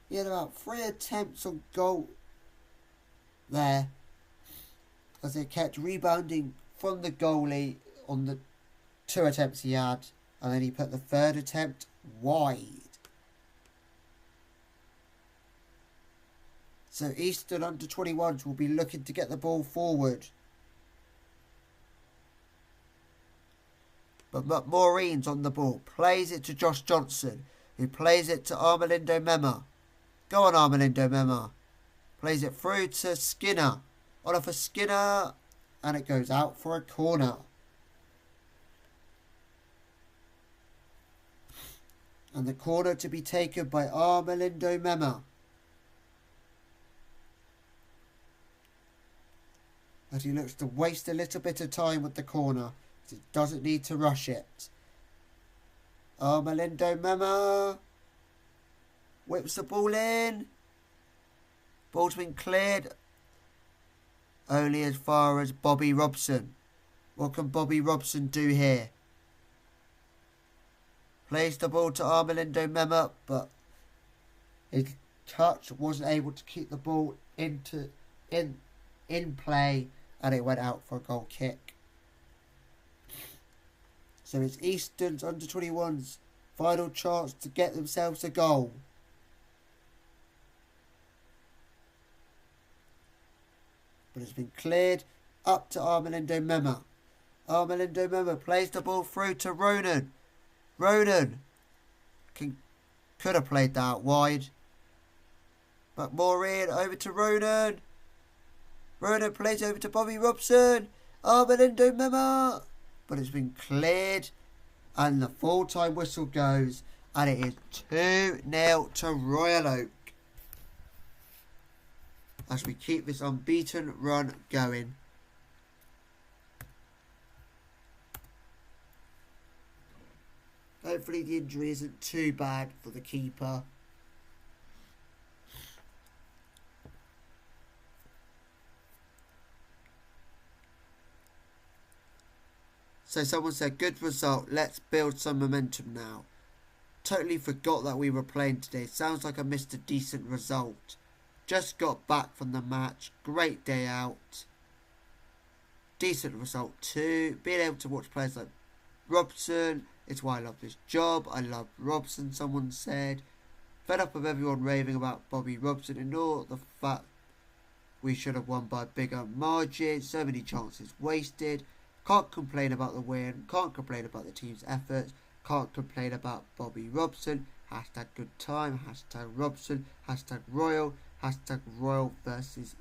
He had about 3 attempts on goal there, as they kept rebounding from the goalie on the 2 attempts he had, and then he put the 3rd attempt wide. So Eastern under-21s will be looking to get the ball forward. But Maureen's on the ball, plays it to Josh Johnson, who plays it to Armelindo Mema. Go on, Armelindo Mema. Plays it through to Skinner. On for Skinner. And it goes out for a corner. And the corner to be taken by Armelindo Mema. As he looks to waste a little bit of time with the corner. He doesn't need to rush it. Armelindo Mema whips the ball in. Ball's been cleared. Only as far as Bobby Robson. What can Bobby Robson do here? Plays the ball to Armelindo Mema, but his touch wasn't able to keep the ball in play, and it went out for a goal kick. So it's Eastern's under-21's final chance to get themselves a goal. But it's been cleared up to Armelindo Mema. Armelindo Mema plays the ball through to Ronan. Ronan can Could have played that out wide. But Maureen over to Ronan. Ronan plays over to Bobby Robson. Armando Mema. But it's been cleared. And the full-time whistle goes. And it is 2-0 to Royal Oak. As we keep this unbeaten run going. Hopefully the injury isn't too bad for the keeper. So someone said, good result, let's build some momentum now. Totally forgot that we were playing today. Sounds like I missed a decent result. Just got back from the match. Great day out. Decent result too. Being able to watch players like Robson. It's why I love this job. I love Robson, someone said. Fed up of everyone raving about Bobby Robson. Ignore the fact we should have won by a bigger margin. So many chances wasted. Can't complain about the win. Can't complain about the team's efforts. Can't complain about Bobby Robson. Hashtag good time. Hashtag Robson. Hashtag Royal. Hashtag Royal versus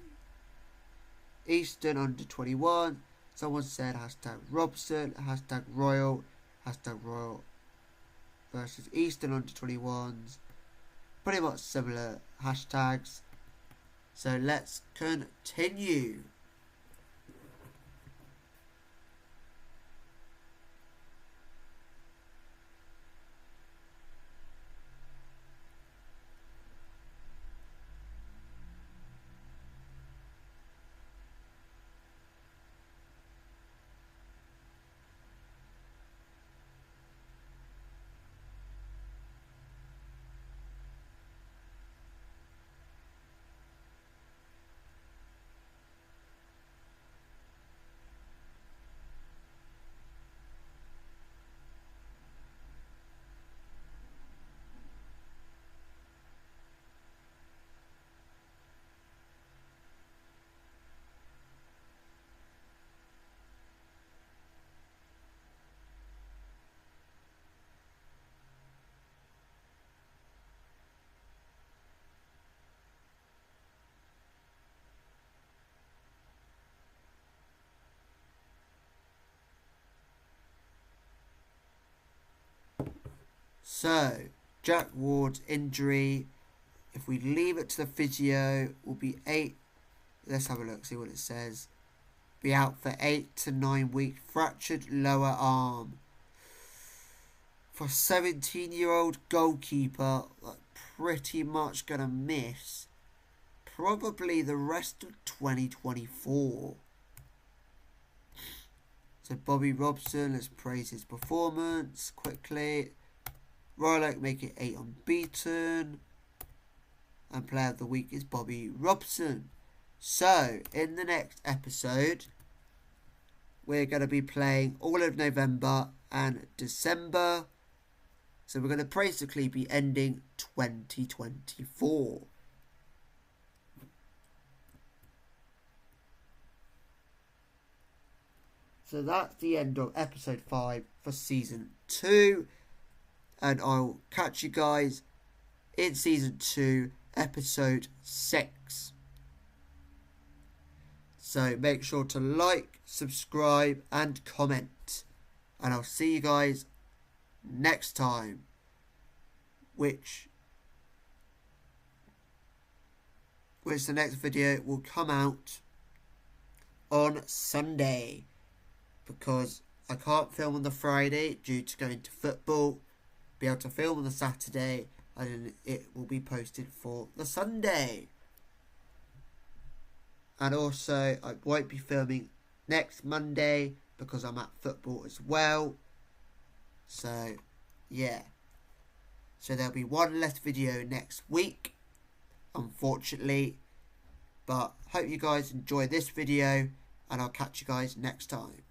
Eastern under 21. Someone said hashtag Robson. Hashtag Royal. Hashtag Royal versus Eastern under 21s. Pretty much similar hashtags. So let's continue. So, Jack Ward's injury, if we leave it to the physio, will be 8. Let's have a look, see what it says. Be out for 8 to 9 weeks. Fractured lower arm. For a 17-year-old goalkeeper, like, pretty much going to miss probably the rest of 2024. So, Bobby Robson, let's praise his performance quickly. Royal Oak make it 8 unbeaten. And player of the week is Bobby Robson. So, in the next episode, we're going to be playing all of November and December. So, we're going to basically be ending 2024. So, that's the end of episode 5 for season 2. And I'll catch you guys in season 2, episode 6. So make sure to like, subscribe, and comment. And I'll see you guys next time. Which the next video will come out on Sunday. Because I can't film on the Friday due to going to football. Be able to film on the Saturday, and it will be posted for the Sunday. And also, I won't be filming next Monday because I'm at football as well. So, yeah. So there'll be one less video next week, unfortunately. But hope you guys enjoy this video, and I'll catch you guys next time.